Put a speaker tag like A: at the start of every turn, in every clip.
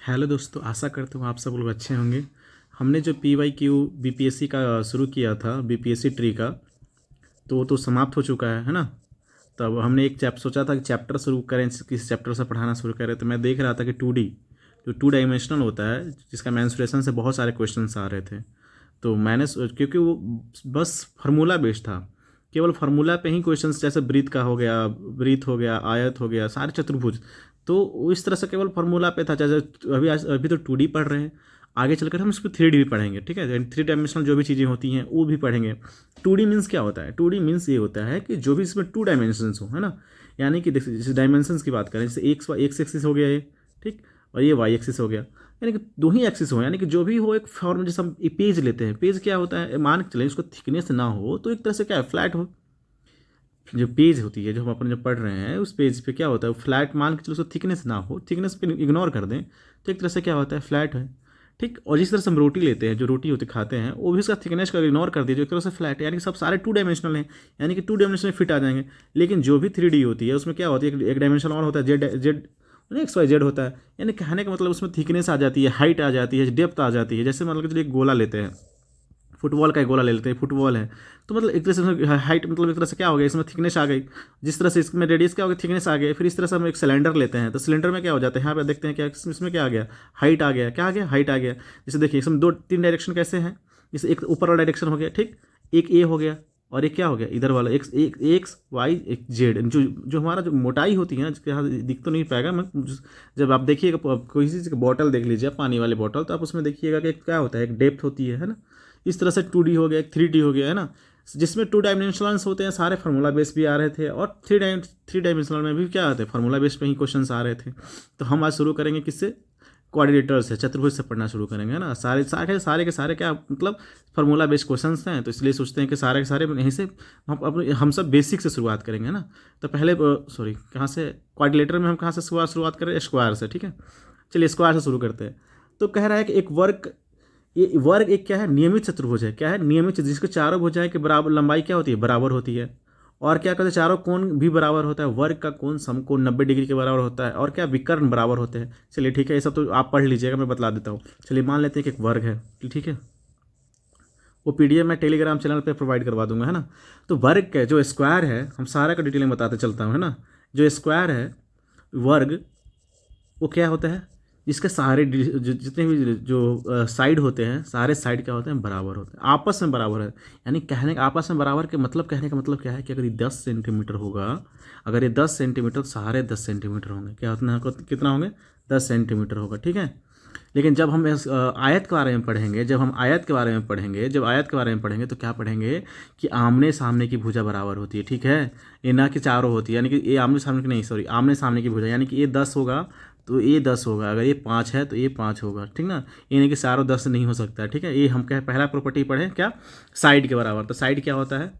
A: Hello दोस्तों, आशा करता हूँ आप सब लोग अच्छे होंगे। हमने जो PYQ BPSC का शुरू किया था, BPSC ट्री का, तो वो तो समाप्त हो चुका है ना। तब हमने एक सोचा था कि चैप्टर शुरू करें, किस चैप्टर से पढ़ाना शुरू करें। तो मैं देख रहा था कि 2D जो 2 डायमेंशनल होता है, जिसका मेंसुरेशन से बहुत सारे क्वेश्चंस आ रहे थे। तो मैंने क्योंकि वो बस फार्मूला बेस्ड था, केवल फार्मूला पे ही क्वेश्चंस, जैसे ब्रीथ हो गया, आयत हो गया, सारे चतुर्भुज। तो वो इस तरह से केवल फार्मूला पे था। जैसे अभी तो 2D पढ़ रहे हैं, आगे चलकर हम इसको 3D भी पढ़ेंगे। ठीक है, 3 डायमेंशनल जो भी चीज़ें होती हैं वो भी पढ़ेंगे। 2D मीन्स क्या होता है? 2D मीन्स ये होता है कि जो भी इसमें 2 डायमेंशंस हो, है ना। यानी कि देखिए, जैसे डायमेंशंस की बात करें, जैसे एक्स एक्सिस हो गया ये, ठीक, और ये वाई एक्सिस हो गया। यानी कि दो ही एक्सिस हो, यानी कि जो भी हो एक फॉर्म। जैसे हम पेज लेते हैं, पेज क्या होता है, मान के चलें उसको थिकनेस ना हो तो एक तरह से क्या है, फ्लैट हो। जो पेज होती है, जो हम अपन जो पढ़ रहे हैं, उस पेज पे क्या होता है, फ्लैट मान के चलो, उसको थिकनेस ना हो, थिकनेस पे इग्नोर कर दें तो एक तरह से क्या होता है, फ्लैट है। ठीक, और जिस तरह से हम रोटी लेते हैं, जो रोटी होती खाते हैं, वो भी उसका थिकनेस का इग्नोर कर दीजिए, एक तरह से फ्लैट है। यानी कि सब सारे 2 डायमेंशनल हैं, यानी कि 2 डायमेंशन में फिट आ जाएंगे। लेकिन जो भी 3D होती है, उसमें क्या होती है, एक डायमेंशन और होता है, जेड जेड XYZ होता है। यानी कहने का मतलब उसमें थिकनेस आ जाती है, हाइट आ जाती है, डेप्थ आ जाती है। जैसे मतलब कि चलिए एक गोला लेते हैं, फुटबॉल का एक गोला ले लेते हैं, फुटबॉल है, तो मतलब एक तरह से हाइट, मतलब एक तरह से क्या हो गया, इसमें थिकनेस आ गई। जिस तरह से इसमें रेडियस क्या हो गया, थिकनेस आ गई। फिर इस तरह से हम एक सिलेंडर लेते हैं, तो सिलेंडर में क्या हो जाता है, यहाँ पे देखते हैं क्या इसमें क्या आ गया, हाइट आ गया। क्या आ गया, हाइट आ गया। जैसे देखिए, इसमें 2 3 डायरेक्शन कैसे हैं। जैसे एक ऊपर वाला डायरेक्शन हो गया, ठीक, एक ए हो गया, और एक क्या हो गया, इधर वाला एक्स वाई एक जेड। जो जो हमारा जो मोटाई होती है ना, जिसके यहाँ दिख तो नहीं पाएगा, मैं जब आप देखिएगा कोई चीज़ की बॉटल देख लीजिए, पानी वाली बॉटल, तो आप उसमें देखिएगा कि क्या होता है, एक डेप्थ होती है ना। इस तरह से 2D हो गया, एक 3D हो गया, है ना। जिसमें 2 डायमेंशनल्स होते हैं, सारे फार्मूला बेस भी आ रहे थे, और थ्री डायमेंशनल में भी क्या आते हैं, फार्मूला बेस पे ही क्वेश्चंस आ रहे थे। तो हम आज शुरू करेंगे किससे, कोऑर्डिनेटर से, चतुर्भुज से पढ़ना शुरू करेंगे, है ना। सारे के सारे क्या मतलब फार्मूला बेस्ड क्वेश्चंस हैं, तो इसलिए सोचते हैं कि सारे के सारे यहीं से हम सब बेसिक से शुरुआत करेंगे, है ना। तो पहले सॉरी, कहाँ से, कोऑर्डिनेटर में हम कहाँ से शुरुआत करें, स्क्वायर से। ठीक है, चलिए स्क्वायर से शुरू करते हैं। तो कह रहा है कि एक वर्ग, ये वर्ग एक क्या है, नियमित चतुर्भुज है। क्या है, नियमित, जिसके चारों भुजाएं के बराबर लंबाई क्या होती है, बराबर होती है। और क्या कहते हैं, चारों कोण भी बराबर होता है। वर्ग का कोण समकोण 90 डिग्री के बराबर होता है, और क्या, विकर्ण बराबर होते हैं। चलिए ठीक है, ये सब तो आप पढ़ लीजिएगा, मैं बतला देता हूँ। चलिए मान लेते हैं कि एक वर्ग है, ठीक है। वो PDF मैं टेलीग्राम चैनल पे प्रोवाइड करवा दूंगा, है ना। तो वर्ग का जो स्क्वायर है, हम सारा का डिटेल में बताते चलता हूँ, है ना। जो स्क्वायर है, वर्ग, वो क्या होता है, जिसके सारे जितने भी जो साइड होते हैं, सारे साइड क्या होते हैं, बराबर होते हैं, आपस में बराबर है। यानी कहने का आपस में बराबर के मतलब, कहने का मतलब क्या है कि अगर ये 10 सेंटीमीटर होगा, अगर ये 10 सेंटीमीटर, तो सारे 10 सेंटीमीटर होंगे। क्या होता है, कितना होंगे, 10 सेंटीमीटर होगा। ठीक है। लेकिन जब हम आयत के बारे में पढ़ेंगे, जब आयत के बारे में पढ़ेंगे तो क्या पढ़ेंगे कि आमने सामने की भुजा बराबर होती है। ठीक है, ये ना कि चारों होती है, यानी कि ये आमने सामने की नहीं, सॉरी, आमने सामने की भुजा, यानी कि ये 10 होगा तो ये 10 होगा, अगर ये 5 है तो ये 5 होगा। ठीक ना, ये नहीं कि चारों 10 नहीं हो सकता है। ठीक है, ये हम क्या पहला प्रॉपर्टी पढ़े, क्या, साइड के बराबर। तो साइड क्या होता है,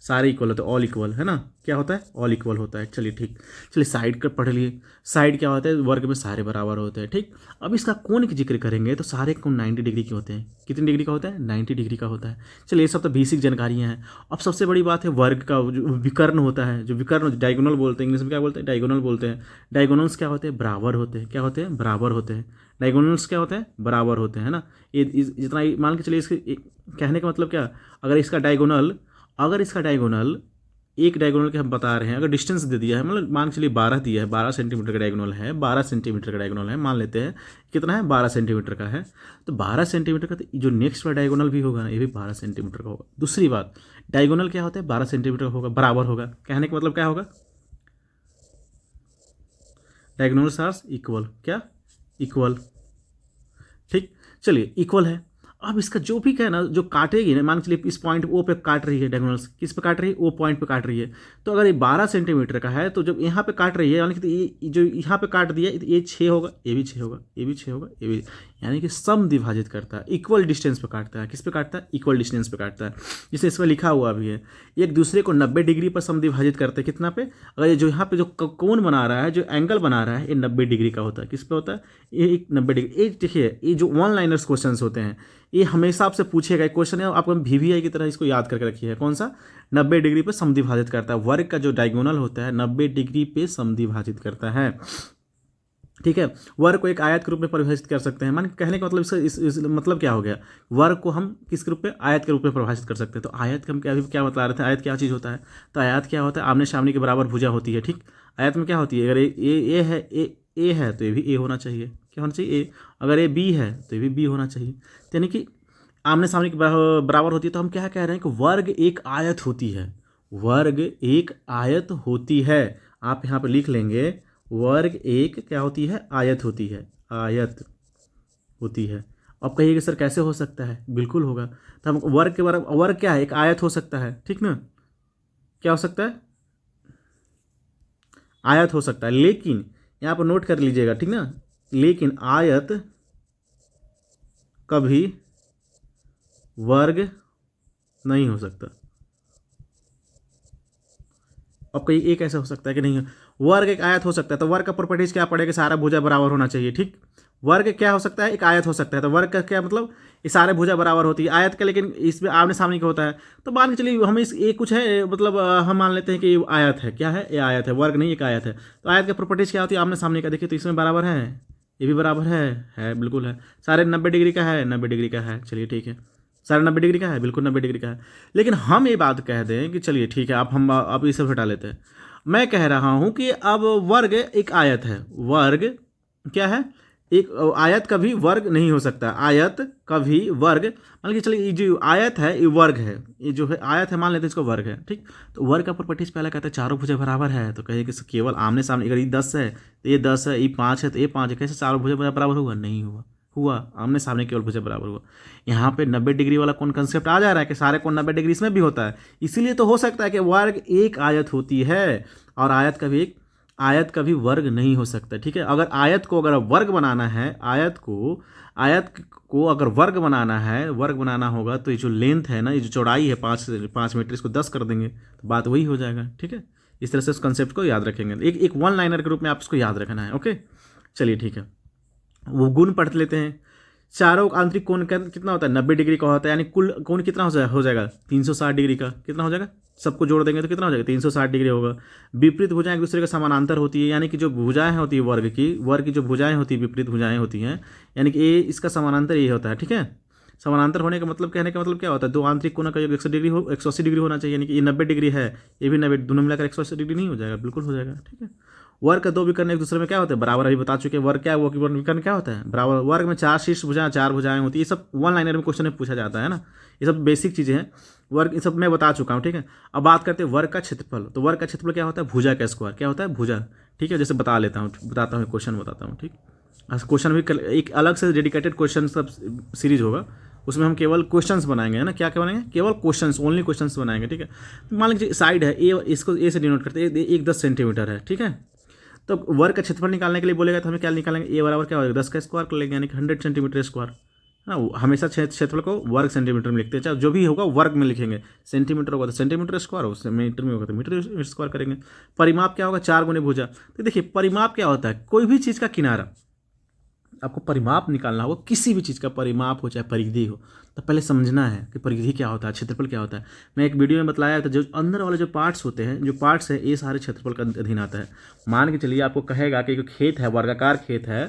A: सारे इक्वल होते हैं, ऑल इक्वल, है ना। क्या होता है, ऑल इक्वल होता है। चलिए ठीक, चलिए साइड का पढ़ लिए। साइड क्या होता है, वर्ग में सारे बराबर होते हैं। ठीक, अब इसका कोण की जिक्र करेंगे तो सारे कोण 90 डिग्री के होते हैं। कितनी डिग्री का होता है, 90 डिग्री का होता है। चलिए ये सब तो बेसिक जानकारियाँ हैं। अब सबसे बड़ी बात है वर्ग का, जो विकर्ण होता है, जो विकर्ण, डायगोनल बोलते हैं, इंग्लिश में क्या बोलते हैं, डायगोनल बोलते हैं। डायगोनल्स क्या होते हैं, बराबर होते हैं। क्या होते हैं, बराबर होते हैं। डायगोनल्स क्या होते हैं, बराबर होते हैं, ना। ये जितना मान के चलिए, इसके कहने का मतलब क्या, अगर इसका डायगोनल एक डायगोनल के हम बता रहे हैं, अगर डिस्टेंस दे दिया है, मतलब मान के चलिए 12 दिया है, 12 सेंटीमीटर का डायगोनल है, 12 सेंटीमीटर का डायगोनल है, मान लेते हैं कितना है, 12 सेंटीमीटर का है। तो 12 सेंटीमीटर का, तो जो नेक्स्ट वाला डायगोनल भी होगा ना, ये भी 12 सेंटीमीटर का होगा। दूसरी बात, डायगोनल क्या होता है, 12 सेंटीमीटर होगा, बराबर होगा। कहने का मतलब क्या होगा, डायगोनल्स आर इक्वल, क्या, इक्वल। ठीक, चलिए इक्वल है। अब इसका जो भी क्या है ना, जो काटेगी ना, मान के चलिए इस पॉइंट ओ पे काट रही है डायगोनल्स, किस पे काट रही है, ओ पॉइंट पे काट रही है। तो अगर ये 12 सेंटीमीटर का है, तो जब यहाँ पे काट रही है, यानी कि तो ये जो यहाँ पे काट दिया, ये 6 होगा, ये भी 6 होगा, ये भी 6 होगा, ये भी, यानी कि सम विभाजित करता है, इक्वल डिस्टेंस पे काटता है। किस पे काटता है, इक्वल डिस्टेंस पे काटता है। जिसे इसमें लिखा हुआ भी है, एक दूसरे को 90 डिग्री पर सम विभाजित करते हैं। कितना पे, अगर ये जो यहाँ पे जो कोण बना रहा है, जो एंगल बना रहा है, ये 90 डिग्री का होता है। किस पे होता है, ये एक 90 डिग्री। ये देखिए, ये जो वन लाइनर्स क्वेश्चन होते हैं, ये हमेशा आपसे पूछेगा। एक क्वेश्चन है, आपको VVI की तरह इसको याद करके रखिए। कौन सा, 90 डिग्री पे समद्विभाजित करता है। वर्ग का जो डायगोनल होता है 90 डिग्री पे समद्विभाजित करता है। ठीक है। वर्ग को एक आयत के रूप में परिभाषित कर सकते हैं। मान कहने का मतलब इस मतलब क्या हो गया, वर्ग को हम किस रूप में, आयत के रूप में परिभाषित कर सकते हैं। तो आयत का हम क्या बता रहे थे, आयत क्या चीज़ होता है। तो आयत क्या होता है, आमने सामने के बराबर भुजा होती है। ठीक, आयत में क्या होती है, अगर ए है, ए है तो ये भी ए होना चाहिए। क्या होना चाहिए, ए। अगर ये बी है तो ये भी बी होना चाहिए। तो यानी कि आमने सामने के बराबर होती है। तो हम क्या कह रहे हैं कि वर्ग एक आयत होती है, वर्ग एक आयत होती है। आप यहाँ पे लिख लेंगे, वर्ग एक क्या होती है, आयत होती है, आयत होती है। अब कहिएगा सर कैसे हो सकता है, बिल्कुल होगा। तो हम वर्ग के बारे में, वर्ग क्या है, एक आयत हो सकता है, ठीक ना, क्या हो सकता है, आयत हो सकता है। लेकिन यहाँ पर नोट कर लीजिएगा, ठीक ना, लेकिन आयत कभी वर्ग नहीं हो सकता। अब कहीं एक ऐसा हो सकता है कि नहीं, वर्ग एक आयत हो सकता है। तो वर्ग का प्रॉपर्टीज क्या पड़ेगा, सारा भुजा बराबर होना चाहिए। ठीक, वर्ग क्या हो सकता है, एक आयत हो सकता है। तो वर्ग का क्या मतलब, ये सारे भुजा बराबर होती है। आयत का लेकिन इसमें आमने सामने का होता है। तो मान के चलिए हम इस ये कुछ है, मतलब हम मान लेते हैं कि ये आयत है। क्या है, ये आयत है, वर्ग नहीं, एक आयत है। तो आयत का प्रॉपर्टीज क्या होती है, आमने सामने का। देखिए तो इसमें बराबर है, ये भी बराबर है बिल्कुल है। सारे 90 डिग्री का है, 90 डिग्री का है, चलिए ठीक है। साढ़े 90 डिग्री का है, बिल्कुल 90 डिग्री का है। लेकिन हम ये बात कह दें कि चलिए ठीक है, आप हम अब इसे हटा लेते हैं। मैं कह रहा हूं कि अब वर्ग एक आयत है, वर्ग क्या है, एक आयत कभी वर्ग नहीं हो सकता। आयत कभी वर्ग, मान लीजिए चलिए ये जो आयत है ये वर्ग है, ये जो है आयत है मान लेते हैं इसको वर्ग है। ठीक, तो वर्ग का प्रॉपर्टीज पहले कहता है चारों भुजा बराबर है। तो कहिए कि केवल आमने सामने, अगर ये 10 है तो ये 10 है, ये 5 है तो ये 5 है, कैसे चारों भुजा बराबर हुआ, नहीं हुआ, हुआ आमने सामने केवल भुजा बराबर हुआ। यहाँ पे 90 डिग्री वाला कौन कंसेप्ट आ जा रहा है कि सारे कौन 90 डिग्री इसमें भी होता है। इसीलिए तो हो सकता है कि वर्ग एक आयत होती है और आयत कभी वर्ग नहीं हो सकता। ठीक है, अगर आयत को अगर वर्ग बनाना है, आयत को अगर वर्ग बनाना है, वर्ग बनाना होगा तो ये जो लेंथ है ना, ये जो चौड़ाई है 5 मीटर, इसको 10 कर देंगे तो बात वही हो जाएगा। ठीक है, इस तरह से उस कंसेप्ट को याद रखेंगे, एक वन लाइनर के रूप में आप इसको याद रखना है। ओके, चलिए ठीक है, वो गुण पढ़ लेते हैं। चारों आंतरिक कोण कितना होता है, 90 डिग्री का होता है। यानी कुल कोण कितना हो जाएगा 360 डिग्री का। कितना हो जाएगा, सबको जोड़ देंगे तो कितना हो जाएगा, 360 डिग्री होगा। विपरीत भुजाएं एक दूसरे के समानांतर होती है, यानी कि जो भुजाएं होती है वर्ग की जो भुजाएं होती है, विपरीत भुजाएं होती हैं, यानी कि ये इसका समानांतर ये होता है। ठीक है, समानांतर होने का मतलब, कहने का मतलब क्या होता है, दो आंतरिक कोण का योग 180 डिग्री होना चाहिए। यानी कि ये 90 डिग्री है, ये भी 90, दोनों मिलाकर 180 डिग्री नहीं हो जाएगा, बिल्कुल हो जाएगा। ठीक है, वर्ग का दो विकर्ण एक दूसरे में क्या होता है, बराबर। अभी बता चुके हैं वर्ग क्या है, वो विकर्ण क्या होता है, बराबर। वर्ग में 4 शीर्ष भुजाएं, 4 भुजाएं होती है। ये सब वन लाइनर में क्वेश्चन में पूछा जाता है ना, ये सब बेसिक चीज़ें हैं। वर्ग ये सब मैं बता चुका हूँ। ठीक है, अब बात करते हैं वर्ग का क्षेत्रफल। तो वर्ग का क्षेत्रफल क्या होता है, भुजा का स्क्वायर। क्या होता है, भुजा। ठीक है, जैसे बताता हूँ क्वेश्चन बताता हूँ। ठीक, क्वेश्चन भी एक अलग से डेडिकेटेड क्वेश्चन सब सीरीज होगा, उसमें हम केवल क्वेश्चंस बनाएंगे, है ना। क्या क्या बनाएंगे, केवल क्वेश्चंस, ओनली क्वेश्चंस बनाएंगे। ठीक है, मान लीजिए साइड है ए, इसको ए से डिनोट करते हैं, एक 10 सेंटीमीटर है। ठीक है, तो वर्ग का क्षेत्रफल निकालने के लिए बोलेगा तो हमें क्या निकालेंगे, ए बराबर क्या होगा, 10 का स्क्वायर कर लेंगे, यानी कि 100 सेंटीमीटर स्क्वायर। हाँ, हमेशा क्षेत्रफल को वर्ग सेंटीमीटर में लिखते हैं, चाहे जो भी होगा वर्ग में लिखेंगे। सेंटीमीटर होगा तो सेंटीमीटर स्क्वायर, उससे मीटर में होगा तो मीटर स्क्वायर करेंगे। परिमाप क्या होगा, 4 गुने भुजा। तो देखिए परिमाप क्या होता है, कोई भी चीज़ का किनारा, आपको परिमाप निकालना होगा, किसी भी चीज़ का परिमाप हो चाहे परिधि हो, तो पहले समझना है कि परिधि क्या होता है, क्षेत्रफल क्या होता है। मैं एक वीडियो में बताया था, जो अंदर वाले जो पार्ट्स होते हैं, जो पार्ट्स है, ये सारे क्षेत्रफल का अधीन आता है। मान के चलिए आपको कहेगा कि खेत है, वर्गाकार खेत है,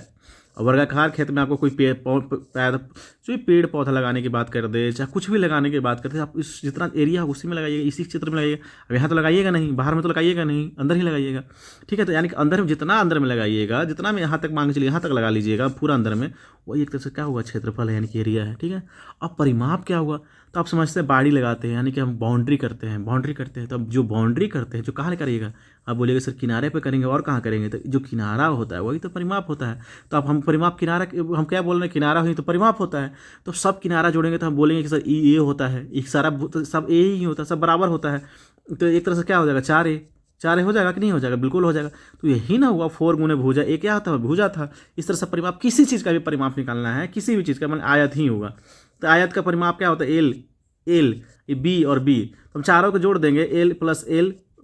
A: और वर्गाकार खेत में आपको कोई पेड़ पौधा लगाने की बात कर दे, चाहे कुछ भी लगाने की बात करते हैं, आप इस जितना एरिया है उसी में लगाइएगा, इसी क्षेत्र में लगाइएगा। अब यहाँ तो लगाइएगा नहीं, बाहर में तो लगाइएगा नहीं, अंदर ही लगाइएगा। ठीक है, तो यानी कि अंदर में जितना अंदर में लगाइएगा, जितना में यहाँ तक मान के चलिए यहाँ तक लगा लीजिएगा पूरा अंदर में, वही एक तरह से क्या हुआ, क्षेत्रफल है, यानी कि एरिया है। ठीक है, अब परिमाप क्या हुआ, तो आप समझते हैं बाड़ी लगाते हैं, यानी कि हम बाउंड्री करते हैं। तो अब जो बाउंड्री करते हैं, जो कहाँ करिएगा, आप बोलिएगा सर किनारे पे करेंगे, और कहाँ करेंगे, तो जो किनारा होता है वही तो परिमाप होता है। तो अब हम परिमाप किनारा, हम क्या बोल रहे हैं, किनारा हुई तो परिमाप होता है। तो सब किनारा जोड़ेंगे तो हम बोलेंगे कि सर ये होता है, एक सारा तो सब ए ही होता है, सब बराबर होता है। तो एक तरह से क्या हो जाएगा, 4 ए हो जाएगा कि नहीं हो जाएगा, बिल्कुल हो जाएगा। तो यही ना हुआ 4 गुने भुजा, एक क्या था, भुजा था। इस तरह से परिमाप, किसी चीज़ का भी परिमाप निकालना है, किसी भी चीज़ का, मतलब आयत ही होगा। तो आयत का परिमाप क्या होता है, एल बी और बी, तो हम चारों को जोड़ देंगे, एल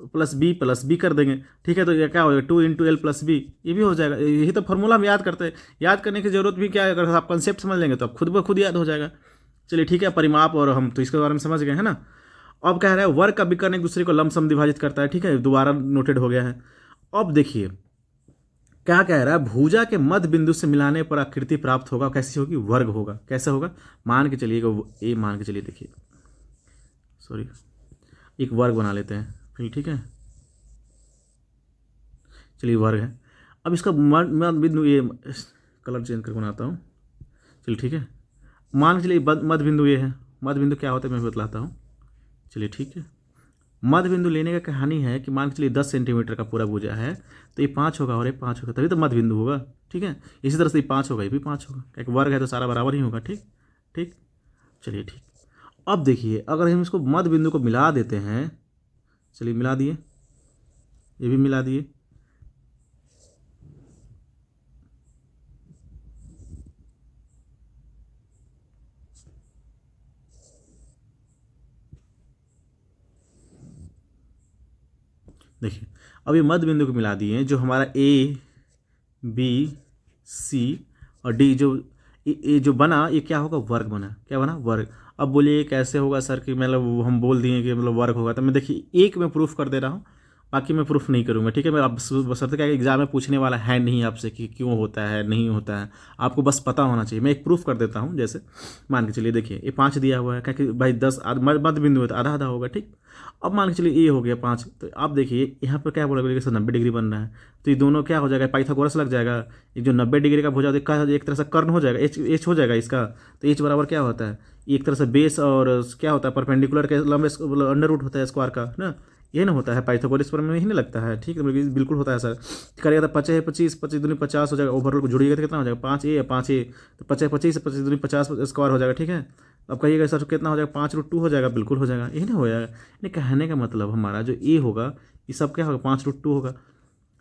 A: प्लस बी कर देंगे। ठीक है, तो ये क्या हो जाएगा, 2 × L + B, ये भी हो जाएगा। यही तो फॉर्मूला हम याद करते हैं, याद करने की जरूरत भी क्या है, अगर आप कंसेप्ट समझ लेंगे तो आप खुद ब खुद याद हो जाएगा। चलिए ठीक है, परिमाप और हम तो इसके बारे में समझ गए, है ना। अब कह रहे हैं वर्ग का विकर्ण एक दूसरे को लमसम विभाजित करता है। ठीक है, दोबारा नोटेड हो गया है। अब देखिए क्या कह रहा है, भुजा के मध्य बिंदु से मिलाने पर आकृति प्राप्त होगा, कैसी होगी, वर्ग होगा। कैसे होगा, मान के चलिएगा, ए मान के चलिए, देखिए सॉरी, एक वर्ग बना लेते हैं फिर, ठीक है, चलिए वर्ग है। अब इसका मध्य बिंदु, ये कलर चेंज करके बनाता हूँ, चलिए ठीक है, मान के चलिए मध्य बिंदु ये है। मध्य बिंदु क्या होता है मैं बतलाता हूँ, चलिए ठीक है। मध्य बिंदु लेने का कहानी है कि मान के चलिए 10 सेंटीमीटर का पूरा भुजा है, तो ये 5 होगा और ये 5 होगा, तभी तो मध्य बिंदु होगा, ठीक है। इसी तरह से ये 5 होगा, ये भी 5 होगा, एक वर्ग है तो सारा बराबर ही होगा, ठीक ठीक, चलिए ठीक। अब देखिए, अगर हम इसको मध्य बिंदु को मिला देते हैं, चलिए मिला दिए, ये भी मिला दिए, देखिए अब ये मध्य बिंदु को मिला दिए, जो हमारा ए बी सी और डी, जो ये जो बना, ये क्या होगा, वर्ग बना, क्या बना, वर्ग। अब बोलिए कैसे होगा सर, कि मतलब हम बोल दिए कि मतलब वर्ग होगा, तो मैं देखिए एक में प्रूफ कर दे रहा हूँ, बाकी मैं प्रूफ नहीं करूँगा, ठीक है। मैं अब बशर्ते क्या एग्जाम में पूछने वाला है नहीं आपसे कि क्यों होता है नहीं होता है, आपको बस पता होना चाहिए। मैं एक प्रूफ कर देता हूँ, जैसे मान के चलिए, देखिए ये 5 दिया हुआ है, क्या कि भाई 10 मध्य बिंदु है तो आधा आधा होगा, ठीक। अब मान के चलिए ये हो गया 5, तो आप देखिए यहाँ पर क्या बोला सर 90 डिग्री बन रहा है, तो ये दोनों क्या हो जाएगा, पाइथागोरस लग जाएगा। ये जो 90 डिग्री का भुजा होता है, एक तरह से कर्ण हो जाएगा, एच एच हो जाएगा इसका। तो एच बराबर क्या होता है, एक तरह से बेस और क्या होता है, परपेंडिकुलर के लंबे अंडर रूट होता है स्क्वायर का ना, ये ना होता है पाइथागोरस पर में ही नहीं लगता है, ठीक है, बिल्कुल होता है सर। करिएगा तो 25 25 25 दूनी 50 हो जाएगा, ओवरऑल को जुड़िएगा तो कितना हो जाएगा, 5 ए, तो 25 25 25 दूनी 50 स्क्वायर हो जाएगा, ठीक है। अब कहिएगा सर कितना हो जाएगा, 5√2 हो जाएगा, बिल्कुल हो जाएगा, यही ना हो जाएगा। यानी कहने का मतलब हमारा जो ए होगा, ये सब क्या होगा, 5√2 होगा।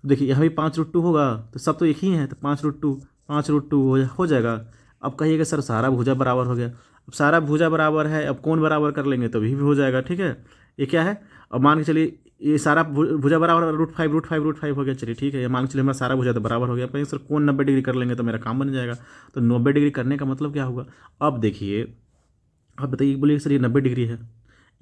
A: देखिए यहाँ भी 5√2 होगा, तो सब तो एक ही है, तो 5√2 हो जाएगा। अब कहिएगा सर सारा भुजा बराबर हो गया, अब सारा भुजा बराबर है, अब कौन बराबर कर लेंगे तो भी हो जाएगा, ठीक है। ये क्या है, अब मान के चलिए ये सारा भुजा बराबर √5 हो गया, चलिए ठीक है। ये मान के चलिए हमारा सारा भुजा तो बराबर हो गया, पर सर कौन 90 डिग्री कर लेंगे तो मेरा काम बन जाएगा। तो 90 डिग्री करने का मतलब क्या होगा, अब देखिए, अब बताइए, बोलिए सर ये 90 डिग्री है।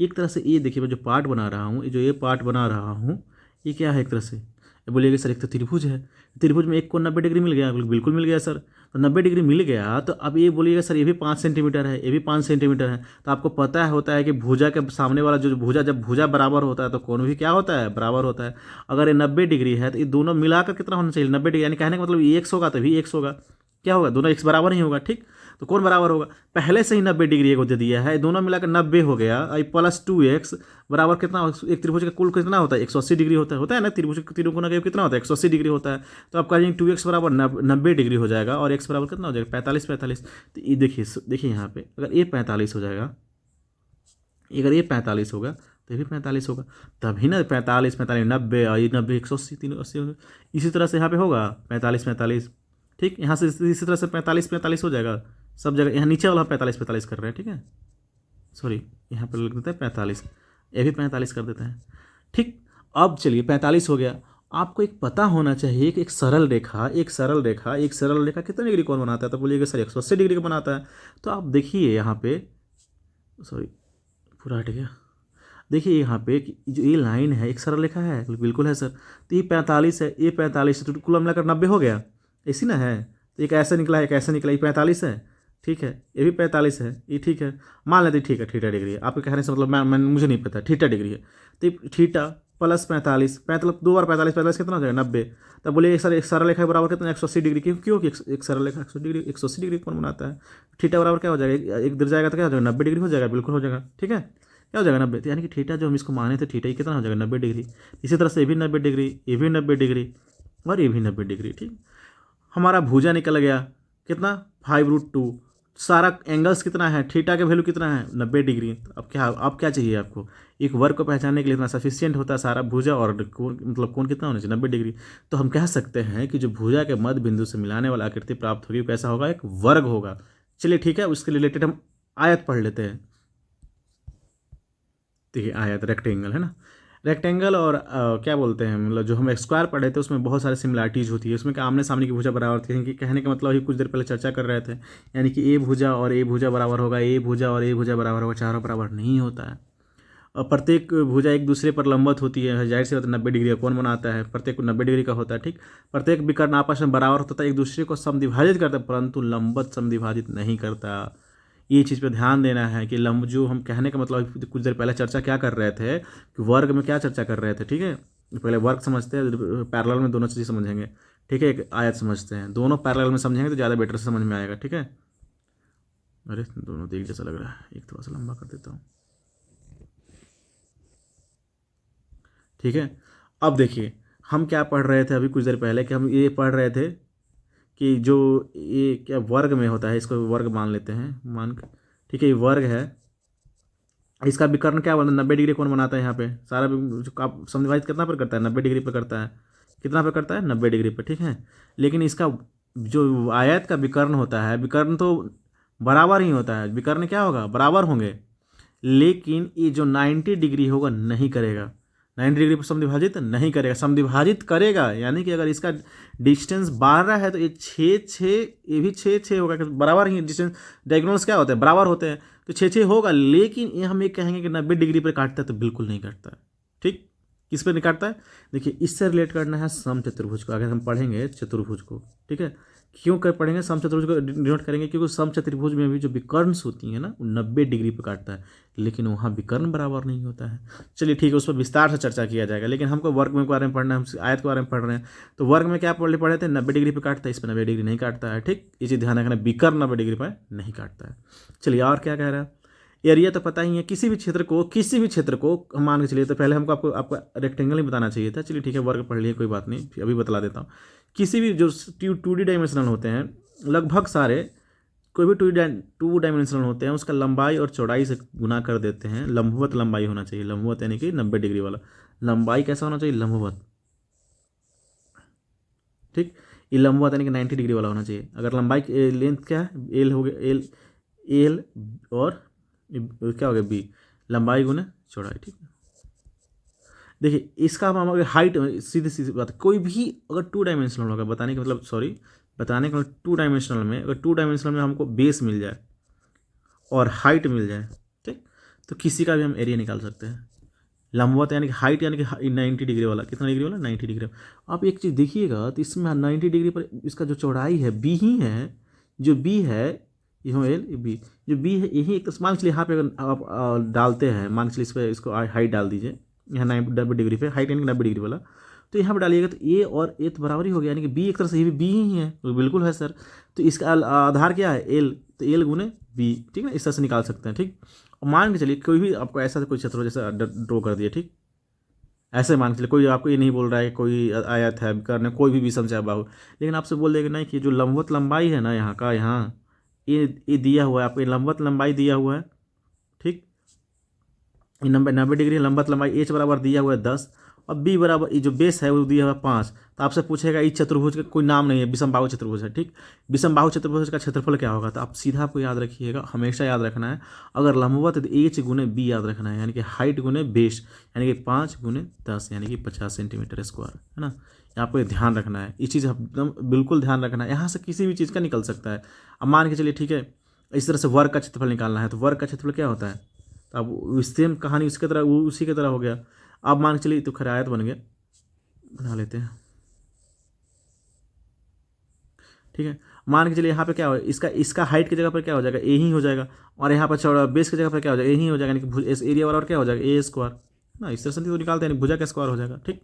A: एक तरह से ये देखिए, मैं जो पार्ट बना रहा हूँ, ये पार्ट बना रहा हूँ, ये क्या है, एक तरह से बोलिएगा सर एक तो त्रिभुज है, त्रिभुज में एक को 90 डिग्री मिल गया, बिल्कुल मिल गया सर। तो 90 डिग्री मिल गया, तो अब ये बोलिएगा सर ये भी 5 सेंटीमीटर है, ये भी 5 सेंटीमीटर है। तो आपको पता है होता है कि भुजा के सामने वाला जो भुजा, जब भुजा बराबर होता है तो कोण भी क्या होता है, बराबर होता है। अगर ये 90 डिग्री है तो ये दोनों मिलाकर कितना होना चाहिए, 90 डिग्री, यानी कहने का मतलब ये एक्स होगा तभी एक्स होगा, क्या होगा, दोनों एक्स बराबर ही होगा, ठीक। तो कौन बराबर होगा, पहले से ही 90 डिग्री को दे दिया है, दोनों मिलाकर 90 हो गया, प्लस 2x बराबर कितना, एक त्रिभुज का कुल कितना होता है, 180 डिग्री होता है ना, त्रिभुज का कितना होता है, 180 डिग्री होता है। तो आप कहेंगे 2x बराबर 90 डिग्री हो जाएगा, और x बराबर कितना हो जाएगा, 45। तो ये देखिए यहाँ पे अगर ये 45 हो जाएगा, अगर ये 45 होगा तो ये भी 45 होगा, तभी ना 45 45 90, और ये 90 180 380 होगा। इसी तरह से यहाँ पे होगा 45 45, ठीक। यहाँ से इसी तरह से 45 45 हो जाएगा सब जगह। यहाँ नीचे वाला 45 45 कर रहे हैं, ठीक है, सॉरी यहाँ पर लिख देते हैं 45, ये भी 45 कर देते हैं, ठीक। अब चलिए 45 हो गया। आपको एक पता होना चाहिए कि एक सरल रेखा कितने डिग्री कौन बनाता है, तो बोलिएगा सर 180 डिग्री का बनाता है। तो आप देखिए यहाँ पे, सॉरी पूरा हट गया, देखिए यहाँ पे कि जो ये लाइन है एक सरल रेखा है, बिल्कुल है सर। तो ये 45 है, ये 45 है, तो कुल मिलाकर 90 हो गया, ऐसी ना है। तो एक ऐसा निकला, एक ऐसा निकला, ये 45 है, ठीक है, ये भी 45 है, ये ठीक है, मान लेते ठीक है, थीटा डिग्री है। आपके कहने से मतलब मैं मुझे नहीं पता, थीटा डिग्री है, तो थीटा प्लस 45 2 बार 45 कितना हो जाएगा, 90। तब बोलिए सर एक सरल रेखा बराबर कितना, 180 डिग्री, क्यों कि एक सरल रेखा 180 डिग्री कौन बनाता है। थीटा बराबर क्या हो जाएगा, एक इधर जाएगा तो क्या हो जाएगा, 90 डिग्री हो जाएगा, बिल्कुल हो जाएगा, ठीक है, क्या हो जाएगा 90। तो यानी कि थीटा जो हम इसको माने थे, थीटा कितना हो जाएगा, 90 डिग्री। इसी तरह से ये भी 90 डिग्री, ये भी 90 डिग्री, और ये भी 90 डिग्री, ठीक। हमारा भुजा निकल गया कितना, 5√2। सारा एंगल्स कितना है, थीटा का वैल्यू कितना है, 90 डिग्री। अब क्या चाहिए आपको, एक वर्ग को पहचानने के लिए इतना सफिशियंट होता है सारा भुजा, और मतलब कोण कितना होना चाहिए, 90 डिग्री। तो हम कह सकते हैं कि जो भुजा के मध्य बिंदु से मिलाने वाला आकृति प्राप्त होगी कैसा होगा, एक वर्ग होगा। चलिए ठीक है, उसके रिलेटेड हम आयत पढ़ लेते हैं। देखिए आयत रेक्टेंगल है ना, रेक्टेंगल और क्या बोलते हैं, मतलब जो हम स्क्वायर पढ़े थे उसमें बहुत सारे सिमिलरिटीज़ होती है, उसमें आमने सामने की भुजा बराबर थी, कि कहने का मतलब ही कुछ देर पहले चर्चा कर रहे थे, यानी कि ए भुजा और ए भुजा बराबर होगा, ए भुजा और ए भुजा बराबर होगा, चारों बराबर नहीं होता है। प्रत्येक भुजा एक दूसरे पर लंबवत होती है, जाहिर सी बात है 90 डिग्री का कोण बनाता है, प्रत्येक को 90 डिग्री का होता है। ठीक, प्रत्येक विकर्ण आपस में बराबर होता है, एक दूसरे को समद्विभाजित करता है, परंतु लंबवत समद्विभाजित नहीं करता। ये चीज़ पे ध्यान देना है कि लंब, जो हम कहने का मतलब कुछ देर पहले चर्चा क्या कर रहे थे कि वर्ग में क्या चर्चा कर रहे थे। ठीक है, पहले वर्ग समझते हैं, पैरेलल में दोनों चीज़ें समझेंगे। ठीक है, एक आयत समझते हैं, दोनों पैरेलल में समझेंगे तो ज़्यादा बेटर से समझ में आएगा। ठीक है, अरे दोनों तो एक जैसा लग रहा है, एक थोड़ा सा लंबा कर देता हूँ। ठीक है, अब देखिए हम क्या पढ़ रहे थे अभी कुछ देर पहले, कि हम ये पढ़ रहे थे कि जो ये क्या वर्ग में होता है, इसको वर्ग मान लेते हैं, मान। ठीक है, ये वर्ग है, इसका विकर्ण क्या बनता है, 90 डिग्री कौन बनाता है यहाँ पे, सारा जो आप समविभाजित कितना पर करता है, 90 डिग्री पर करता है, कितना पर करता है, 90 डिग्री पर। ठीक है, लेकिन इसका जो आयत का विकर्ण होता है, विकर्ण तो बराबर ही होता है, विकर्ण क्या होगा, बराबर होंगे, लेकिन ये जो 90 डिग्री होगा नहीं करेगा, 90 डिग्री पर समद्विभाजित नहीं करेगा, समद्विभाजित करेगा यानी कि अगर इसका डिस्टेंस 12 है तो ये 6 ये भी 6 होगा, बराबर ही डिस्टेंस, डायगोनल्स क्या होते हैं, बराबर होते हैं, तो 6 होगा। लेकिन ये हम ये कहेंगे कि 90 डिग्री पर काटता है, तो बिल्कुल नहीं काटता है। ठीक, किस पर नहीं काटता है, देखिए इससे रिलेट करना है समचतुर्भुज को, अगर हम पढ़ेंगे चतुर्भुज को। ठीक है, क्यों कर पढ़ेंगे समचतुर्भुज को डिनोट करेंगे, क्योंकि समचतुर्भुज में भी जो विकर्ण होती है ना, वो 90 डिग्री पर काटता है, लेकिन वहाँ विकर्ण बराबर नहीं होता है। चलिए ठीक है, उस पर विस्तार से चर्चा किया जाएगा, लेकिन हमको वर्ग में के बारे में पढ़ना है, हम आयत के बारे में पढ़ रहे हैं। तो वर्ग में क्या पढ़े थे, 90 डिग्री पर काटता है, इस पर 90 डिग्री नहीं काटता है। ठीक, ये चीज़ ध्यान रखना, विकर्ण 90 डिग्री पर नहीं काटता है। चलिए और क्या कह रहा है, एरिया तो पता ही है, किसी भी क्षेत्र को हम मान के चलिए, तो पहले हमको आपको रेक्टेंगल ही बताना चाहिए था। चलिए ठीक है, वर्ग पढ़ लिए, कोई बात नहीं, अभी बतला देता हूँ। किसी भी जो 2D डायमेंशनल होते हैं, लगभग सारे, कोई भी 2 डायमेंशनल होते हैं, उसका लंबाई और चौड़ाई से गुना कर देते हैं। लंबवत लंबाई होना चाहिए, लंबवत यानी कि 90 डिग्री वाला लंबाई कैसा होना चाहिए, लंबवत। ठीक, ये लंबवत यानी कि 90 डिग्री वाला होना चाहिए। अगर लंबाई लेंथ क्या है, एल हो गया, एल और क्या हो गया, बी, लंबाई गुना चौड़ाई। ठीक है, देखिए इसका हम अगर हाइट, सीधी सीधी बात, कोई भी अगर 2 डायमेंशनल होगा, बताने का मतलब 2 डायमेंशनल में, अगर 2 डायमेंशनल में हमको बेस मिल जाए और हाइट मिल जाए, ठीक, तो किसी का भी हम एरिया निकाल सकते हैं। लंबवत यानी कि हाइट यानी कि 90 डिग्री वाला, कितना डिग्री वाला, 90 डिग्री। आप एक चीज़ देखिएगा, तो इसमें 90 डिग्री पर इसका जो चौड़ाई है बी ही है, जो बी है, ये हो एल, बी, जो बी है यही एक, मान चलिए यहाँ पे अगर आप डालते हैं, मान चलिए इस पर इसको हाइट डाल दीजिए, यहाँ 90 डिग्री पे हाइट यानी कि 90 डिग्री वाला, तो यहाँ पर डालिएगा तो ए और ए तो बराबर ही हो गया, यानी कि बी एक तरह से ये भी बी ही है, तो बिल्कुल है सर। तो इसका आधार क्या है, एल, तो एल गुने बी। ठीक है ना, इस तरह से निकाल सकते हैं। ठीक, और मान के चलिए कोई भी आपको ऐसा कोई क्षेत्र जैसा ड्रॉ कर दिया, ठीक, ऐसे मान के चलिए कोई आपको ये नहीं बोल रहा है कोई आयत है करने, कोई भी विषम चाहे बाहु, लेकिन आपसे बोल देगा नहीं कि जो लंबवत लंबाई है ना यहाँ का, यहाँ ये दिया हुआ है आपको, लंबवत लंबाई दिया हुआ है। ठीक, ये 90 डिग्री लंबवत लंबाई, एच बराबर दिया हुआ है 10, और बी बराबर ये जो बेस है वो दिया हुआ है 5। तो आपसे पूछेगा इस चतुर्भुज का कोई नाम नहीं है, विषम बाहु चतुर्भुज है। ठीक, विषम बाहु चतुर्भुज का क्षेत्रफल क्या होगा, तो आप सीधा आपको याद रखिएगा, हमेशा याद रखना है, अगर लंबवत है तो एच गुने बी याद रखना है, यानी कि हाइट गुने बेस, यानी कि 5 गुने 10, यानी कि 50 सेंटीमीटर स्क्वायर, है ना। आपको ये ध्यान रखना है, ये चीज़ एकदम बिल्कुल ध्यान रखना है, यहाँ से किसी भी चीज़ का निकल सकता है। अब मान के चलिए ठीक है, इस तरह से वर्ग का क्षेत्रफल निकालना है, तो वर्ग का क्षेत्रफल क्या होता है, तो अब सेम कहानी उसकी तरह, वो उसी की तरह हो गया। अब मान के चलिए तो खैर आयत बन गया, बना लेते हैं। ठीक है, मान के चलिए यहाँ पे क्या हो, इसका हाइट की जगह पर क्या हो जाएगा, ए ही हो जाएगा, और यहाँ पर चौड़ा बेस की जगह पर क्या हो जाएगा, ए ही हो जाएगा, यानी कि इस एरिया वाला और क्या हो जाएगा, ए स्क्वायर ना। इस तरह से तो निकालते हैं, भुजा का स्क्वायर हो जाएगा। ठीक,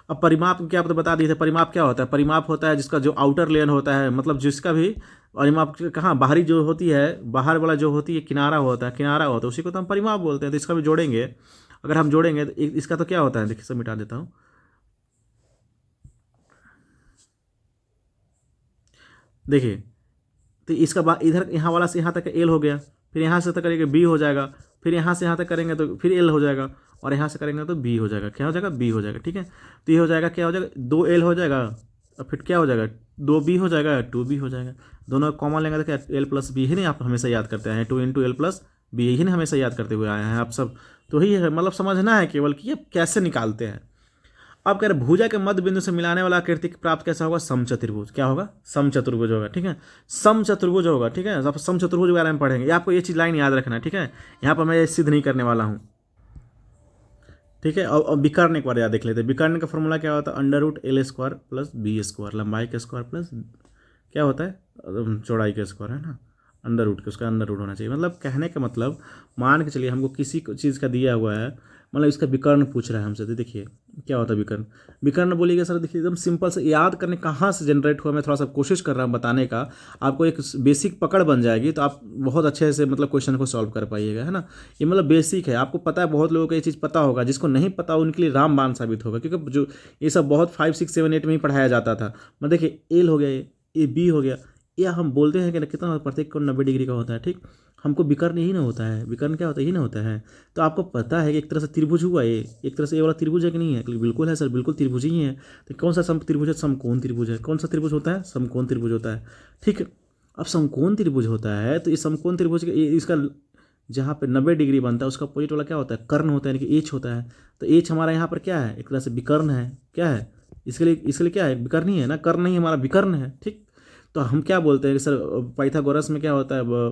A: अब परिमाप क्या आप तो बता दिए थे, परिमाप क्या होता है, परिमाप होता है जिसका जो आउटर लेयर होता है, मतलब जिसका भी परिमाप कहाँ, बाहरी जो होती है, बाहर वाला जो होती है किनारा होता है, उसी को तो हम परिमाप बोलते हैं। तो इसका भी जोड़ेंगे, अगर हम जोड़ेंगे तो इसका तो क्या होता है, देखिए सब मिटा देता हूँ। देखिए, तो इसका इधर यहाँ वाला से यहाँ तक एल हो गया, फिर यहाँ से तक करेंगे बी हो जाएगा, फिर यहाँ से यहाँ तक करेंगे तो फिर एल हो जाएगा, और यहाँ से करेंगे तो बी हो जाएगा, क्या हो जाएगा, बी हो जाएगा। ठीक है, तो ये हो जाएगा, क्या हो जाएगा, 2 एल हो जाएगा, और फिर क्या हो जाएगा, 2 बी हो जाएगा, 2 बी हो जाएगा। दोनों कॉमन लेंगे तो क्या, एल प्लस बी ही नहीं, आप हमेशा याद करते हैं, 2 इंटू एल प्लस बी ही नहीं हमेशा याद करते हुए आए हैं आप सब। तो यही है, मतलब समझना है केवल कि ये कैसे निकालते हैं। अब कह रहे भुजा के मध्य बिंदु से मिलाने वाला आकृति प्राप्त कैसा होगा, समचतुर्भुज। क्या होगा, समचतुर्भुज होगा। ठीक है, समचतुर्भुज होगा। ठीक है, आप समचतुर्भुज के बारे में पढ़ेंगे, आपको ये चीज़ लाइन याद रखना है। ठीक है, यहाँ पर मैं ये सिद्ध नहीं करने वाला हूँ, ठीक है। और विकर्ण एक बार याद देख लेते हैं। विकर्ण का फॉर्मूला क्या होता है? Under root L square plus B square, लंबाई का स्क्वायर प्लस क्या होता है? चौड़ाई का स्क्वायर, है ना। अंडर रूट के उसका अंडर रूट होना चाहिए। मतलब कहने का मतलब, मान के चलिए हमको किसी चीज़ का दिया हुआ है, मतलब इसका विकर्ण पूछ रहा है हमसे, तो देखिए क्या होता है विकर्ण। विकर्ण बोलिएगा सर, देखिए एकदम सिंपल से याद करने कहाँ से जनरेट हुआ, मैं थोड़ा सा कोशिश कर रहा हूँ बताने का, आपको एक बेसिक पकड़ बन जाएगी, तो आप बहुत अच्छे से मतलब क्वेश्चन को सॉल्व कर पाइएगा, है ना। ये मतलब बेसिक है, आपको पता है, बहुत लोगों को ये चीज़ पता होगा, जिसको नहीं पता उनके लिए रामबाण साबित होगा, क्योंकि जो ये सब बहुत 5, 6, 7, 8 में ही पढ़ाया जाता था। मतलब देखिए एल हो गया, ये बी हो गया, या हम बोलते हैं कि कितना प्रत्येक कोण 90 डिग्री का होता है, ठीक। हमको विकर्ण ही ना होता है, विकर्ण क्या होता है? ही ना होता है। तो आपको पता है कि एक तरह से त्रिभुज हुआ ये, एक तरह से ये वाला त्रिभुज है कि नहीं है? बिल्कुल है सर, बिल्कुल त्रिभुज ही है। तो कौन सा सम त्रिभुज है? समकोण त्रिभुज है। कौन सा त्रिभुज होता है? समकोण त्रिभुज होता है, ठीक है। अब समकोण त्रिभुज होता है, तो ये समकोण त्रिभुज इसका जहाँ पे 90 डिग्री बनता है उसका अपोजिट वाला क्या होता है? कर्ण होता है, यानी कि एच होता है। तो एच हमारा यहाँ पर क्या है? एक तरह से विकर्ण है। क्या है? इसके लिए क्या है? विकर्ण ही है ना, कर्ण नहीं, हमारा विकर्ण है, ठीक। तो हम क्या बोलते हैं कि सर पाइथागोरस में क्या होता है?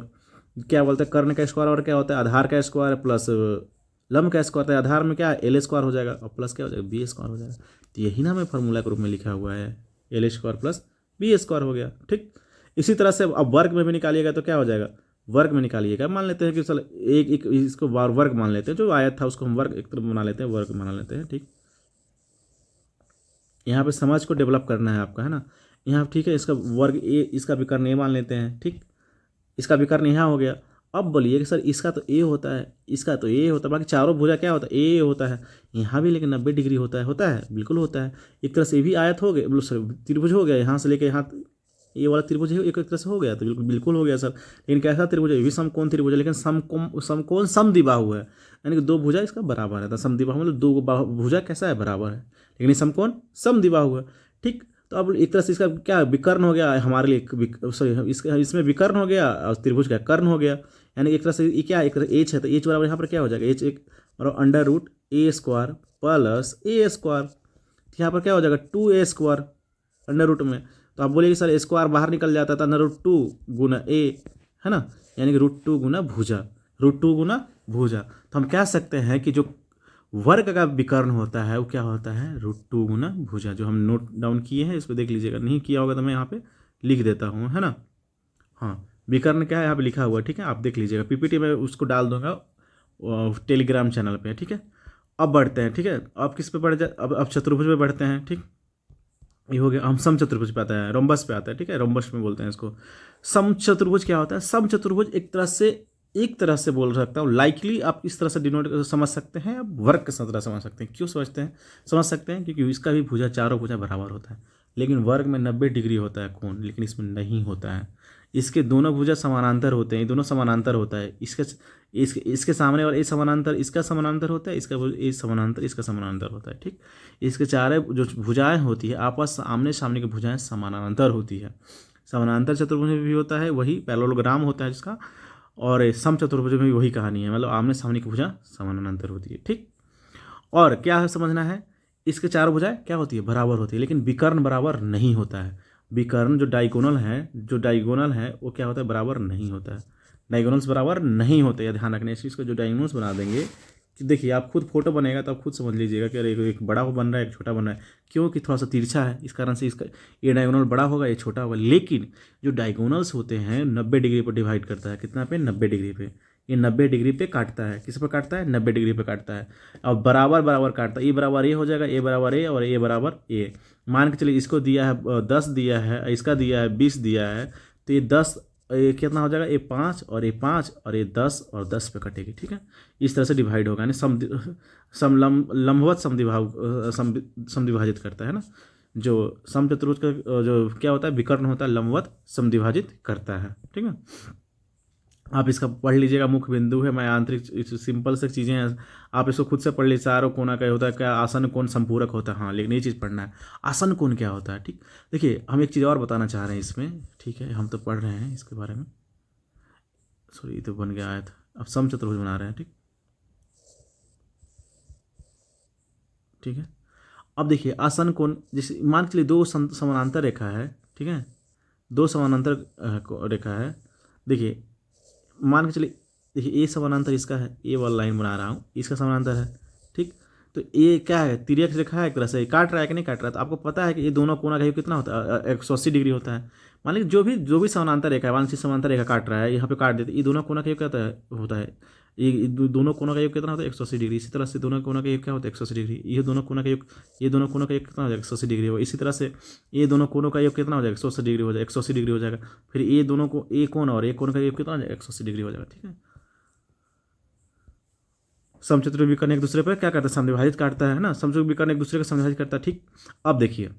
A: क्या बोलते हैं? कर्ण का स्क्वायर और क्या होता है? आधार का स्क्वायर प्लस लंब का स्क्वायर। तो आधार में क्या है? एल स्क्वायर हो जाएगा, और प्लस क्या हो जाएगा? बी स्क्वायर हो जाएगा। तो यही ना हमें फॉर्मूला के रूप में लिखा हुआ है, L square plus B square हो गया, ठीक। इसी तरह से अब वर्ग में भी निकालिएगा तो क्या हो जाएगा? वर्ग में निकालिएगा, मान लेते हैं कि चल एक इसको वर्ग मान लेते हैं, जो आयत था उसको हम वर्ग एक तरफ बना लेते हैं, वर्ग बना लेते हैं, ठीक। यहाँ पे समझ को डेवलप करना है आपका, है ना। यहाँ ठीक है, इसका वर्ग ए, इसका विकर्ण ए मान लेते हैं, ठीक। इसका विकर्ण यहाँ हो गया। अब बोलिए कि सर इसका तो ए होता है, इसका तो ए होता है, बाकी चारों भुजा क्या होता है? ए होता है। यहाँ भी लेकिन 90 डिग्री होता है, बिल्कुल होता है। एक तरह से ये भी आयत हो गया, मतलब सर त्रिभुज हो गया, यहाँ से लेके यहाँ ये वाला त्रिभुज है, एक तरह से हो गया, तो बिल्कुल बिल्कुल हो गया सर। लेकिन कैसा त्रिभुज है? ये भी समकोण त्रिभुज है, लेकिन समकोण समद्विबाहु है, यानी कि दो भुजा इसका बराबर है। तो समद्विबाहु मतलब दो भुजा कैसा है? बराबर है, लेकिन ये समकोण समद्विबाहु है, ठीक। तो अब एक तरह से इसका क्या विकर्ण हो गया हमारे लिए, सॉरी इसका इसमें विकर्ण हो गया और त्रिभुज का कर्ण हो गया, यानी एक तरह से ये क्या, एक तरह एच है, तो एच बराबर यहाँ पर क्या हो जाएगा? एच एक और अंडर रूट ए स्क्वायर प्लस ए स्क्वायर, यहाँ पर क्या हो जाएगा? 2a स्क्वायर अंडर रूट में। तो आप बोलिए सर स्क्वायर बाहर निकल जाता था, अंडर रूट 2 गुना ए, है ना, यानी कि रूट 2 गुना भुजा, रूट 2 गुना भुजा। तो हम कह सकते हैं कि जो वर्ग का विकर्ण होता है वो क्या होता है? रूट 2 गुना भुजा, जो हम नोट डाउन किए हैं इसको देख लीजिएगा, नहीं किया होगा तो मैं यहाँ पे लिख देता हूँ, है ना। हाँ, विकर्ण क्या है यहाँ पे लिखा हुआ है, ठीक है, आप देख लीजिएगा, पीपीटी में उसको डाल दूंगा टेलीग्राम चैनल पे, ठीक है। अब बढ़ते हैं, ठीक है, अब किस पे बढ़ जाए? अब चतुर्भुज पे बढ़ते हैं, ठीक। ये हो गया, हम सम चतुर्भुज पे आता है, रोम्बस पे आता है, ठीक है, रोम्बस में बोलते हैं इसको। सम चतुर्भुज क्या होता है? सम चतुर्भुज एक तरह से बोल सकता हूँ, लाइकली आप इस तरह से डिनोट समझ सकते हैं, आप वर्ग के तरह समझ सकते हैं। क्यों समझ सकते हैं? क्योंकि इसका भी भुजा, चारों भुजा बराबर होता है, लेकिन वर्ग में 90 डिग्री होता है कोण, लेकिन इसमें नहीं होता है। इसके दोनों भुजा समानांतर होते हैं, दोनों समानांतर होता है, इसके सामने और ए समानांतर इसका समानांतर होता है, इसका ए समानांतर इसका समानांतर होता है, ठीक। इसके चारे जो भुजाएं होती है आपस आमने सामने की भुजाएं समानांतर होती है। समानांतर चतुर्भुज में भी होता है वही, पैरेललोग्राम होता है जिसका, और सम चतुर्भुज में भी वही कहानी है, मतलब आमने सामने की भुजा समानांतर होती है, ठीक। और क्या है समझना है, इसके चारों भुजाएं क्या होती है? बराबर होती है, लेकिन विकर्ण बराबर नहीं होता है। विकर्ण जो डायगोनल है वो क्या होता है? बराबर नहीं होता है। डायगोनल्स बराबर नहीं होते, या ध्यान रखने इस चीज़ को, जो डायगोनल्स बना देंगे कि देखिए आप खुद फोटो बनेगा तो आप खुद समझ लीजिएगा कि अरे एक बड़ा बन रहा है, एक छोटा बन रहा है, क्योंकि थोड़ा सा तिरछा है, इस कारण से इसका ये डायगोनल बड़ा होगा, ये छोटा होगा। लेकिन जो डायगोनल्स होते हैं 90 डिग्री पर डिवाइड करता है, कितना पे? 90 डिग्री पे। ये 90 डिग्री पे काटता है, किस पर काटता है? 90 डिग्री पे काटता है। अब बराबर बराबर काटता है, ए बराबर ए हो जाएगा, ए बराबर ए और ए बराबर ए। मान के चलिए इसको दिया है 10 दिया है, इसका दिया है 20 दिया है, तो ये 10 ये कितना हो जाएगा? ये 5 और ये 5 और ये 10 और 10 पे कटेगी, ठीक है। इस तरह से डिवाइड होगा, यानी लंबवत समद्विभाजित करता है ना, जो समचतुर्भुज का जो क्या होता है? विकर्ण होता है, लंबवत समद्विभाजित करता है, ठीक है। आप इसका पढ़ लीजिएगा, मुख्य बिंदु है, मैं आंतरिक, सिंपल से चीज़ें हैं, आप इसको खुद से पढ़ लीजिए। चारों कोना का होता है क्या? आसन कोण संपूरक होता है, हाँ, लेकिन ये चीज़ पढ़ना है, आसन कोण क्या होता है, ठीक। देखिए हम एक चीज़ और बताना चाह रहे हैं इसमें, ठीक है, हम तो पढ़ रहे हैं इसके बारे में, सॉरी ये तो बन गया आया था, अब समचतुर्भुज बना रहे हैं, ठीक। ठीक है, अब देखिए आसन कोण, जैसे मान के चलिए दो समानांतर रेखा है, ठीक है, दो समानांतर रेखा है। देखिए मान के चलिए, देखिए ए समानांतर इसका है, ए वाला लाइन बना रहा हूँ, इसका समानांतर है, ठीक। तो ये क्या है, तिर्यक रेखा है एक तरह से, ये काट रहा है कि नहीं काट रहा है। तो आपको पता है कि ये दोनों कोना का योग कितना होता है, 180 डिग्री होता है। मान लीजिए जो भी समानांतर रेखा है, मान लीजिए समांतर रेखा काट रहा है, यहाँ पे काट देते, ये दोनों कोना का योग क्या होता है, ये दोनों कोना का योग कितना होता है, 180 डिग्री। इसी तरह से दोनों कोना का योग क्या होता है, 180 डिग्री। ये दोनों कोना का योग, ये दोनों कोना का योग कितना हो जाएगा, 180 डिग्री होगा। इसी तरह से ये दोनों कोनों का योग कितना हो जाएगा, 180 डिग्री हो जाएगा, 180 डिग्री हो जाएगा। फिर ये दोनों को, एक कोण और एक कोण का योग कितना हो जाएगा, 180 डिग्री हो जाएगा। ठीक है, समचतुर्भुज विकर्ण एक दूसरे पर क्या करता है, समद्विभाजित काटता है ना, समचतुर्भुज विकर्ण एक दूसरे को समद्विभाजित करता है। ठीक, अब देखिए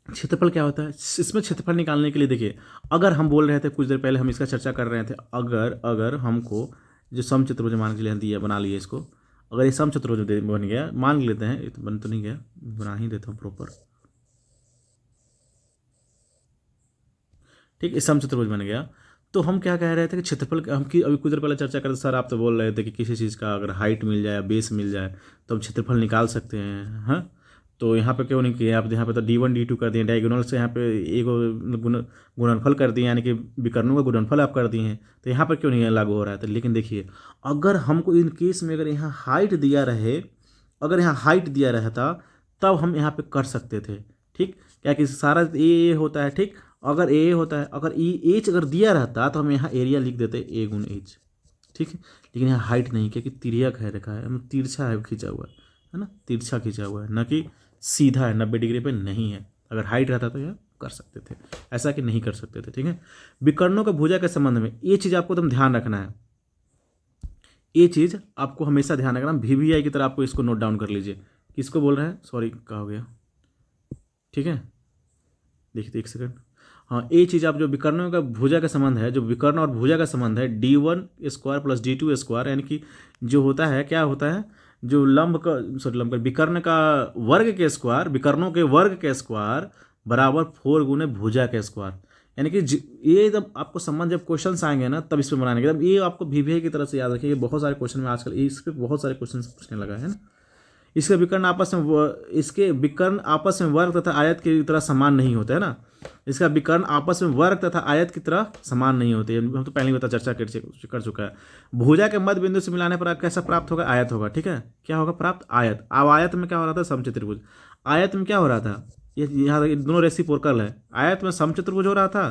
A: क्षेत्रफल क्या होता है, इसमें क्षेत्रफल निकालने के लिए देखिए, अगर हम बोल रहे थे कुछ देर पहले, हम इसका चर्चा कर रहे थे, अगर हमको जो समचतुर्भुज मान के लिए दिया, बना लिए इसको, अगर ये समचतुर्भुज बन गया, मान लेते हैं, ये तो बन तो नहीं गया, बना ही देता हूँ प्रॉपर। ठीक, ये समचतुर्भुज बन गया। तो हम क्या कह रहे थे कि क्षेत्रफल, हम की अभी कुछ देर पहले चर्चा करते, सर आप तो बोल रहे थे कि किसी चीज़ का अगर हाइट मिल जाए, बेस मिल जाए, तो हम क्षेत्रफल निकाल सकते हैं। हाँ, तो यहाँ पे क्यों नहीं किया आप, यहाँ पे तो D1 D2 कर दिए, डायगोनल से यहाँ पे एक गुणनफल कर दिए, यानी कि विकर्णों का गुणनफल आप कर दिए हैं, तो यहाँ पर क्यों नहीं लागू हो रहा है। तो लेकिन देखिए, अगर हमको इन केस में अगर यहाँ हाइट दिया रहे, अगर यहाँ हाइट दिया रहता, तब हम यहाँ पे कर सकते थे। ठीक, क्या कि सारा ए होता है। ठीक, अगर ए होता है, अगर ई एच अगर दिया रहता तो हम यहाँ एरिया लिख देते ए गुण एच। ठीक है, लेकिन यहाँ हाइट नहीं, क्योंकि तिर्यक है रेखा है, मतलब तिरछा है, खींचा हुआ है ना, तिरछा खींचा हुआ है, न कि सीधा है, 90 डिग्री पे नहीं है। अगर हाइट रहता तो यह कर सकते थे, ऐसा कि नहीं कर सकते थे। ठीक है, विकर्णों का भुजा के संबंध में ये चीज़ आपको एकदम ध्यान रखना है, ये चीज़ आपको हमेशा ध्यान रखना। VBI की तरह आपको इसको नोट डाउन कर लीजिए। किसको बोल रहे हैं, सॉरी क्या हो गया। ठीक है, देखिए एक सेकंड। हाँ, ये चीज़ आप जो विकर्णों का भुजा का संबंध है, जो विकर्ण और भुजा का संबंध है, D1 square plus D2 square, यानी कि जो होता है, क्या होता है, जो लंब का, सॉरी लंब का, विकर्ण का वर्ग के स्क्वायर, विकर्णों के वर्ग के स्क्वायर बराबर 4 गुने भुजा के स्क्वायर। यानी कि ये जब आपको संबंध, जब क्वेश्चन आएंगे ना, तब इस पर बनाने के, तब ये आपको VBI की तरफ से याद रखिए। बहुत सारे क्वेश्चन में आजकल इस पर बहुत सारे क्वेश्चन पूछने लगा है ना। इसके विकर्ण आपस में, इसके विकर्ण आपस में वर्ग तथा आयत की तरह समान नहीं होते है ना। इसका विकर्ण आपस में वर्ग तथा आयत की तरह समान नहीं होते, हम तो पहले ही बता चर्चा कर चुका है। भुजा के मध्य बिंदु से मिलाने पर कैसा प्राप्त होगा, आयत होगा। ठीक है, क्या होगा प्राप्त, आयत। अब आयत में क्या हो रहा था, समचतुर्भुज। आयत में क्या हो रहा था, ये यहाँ दोनों रेसिप्रोकल है, आयत में समचतुर्भुज हो रहा था।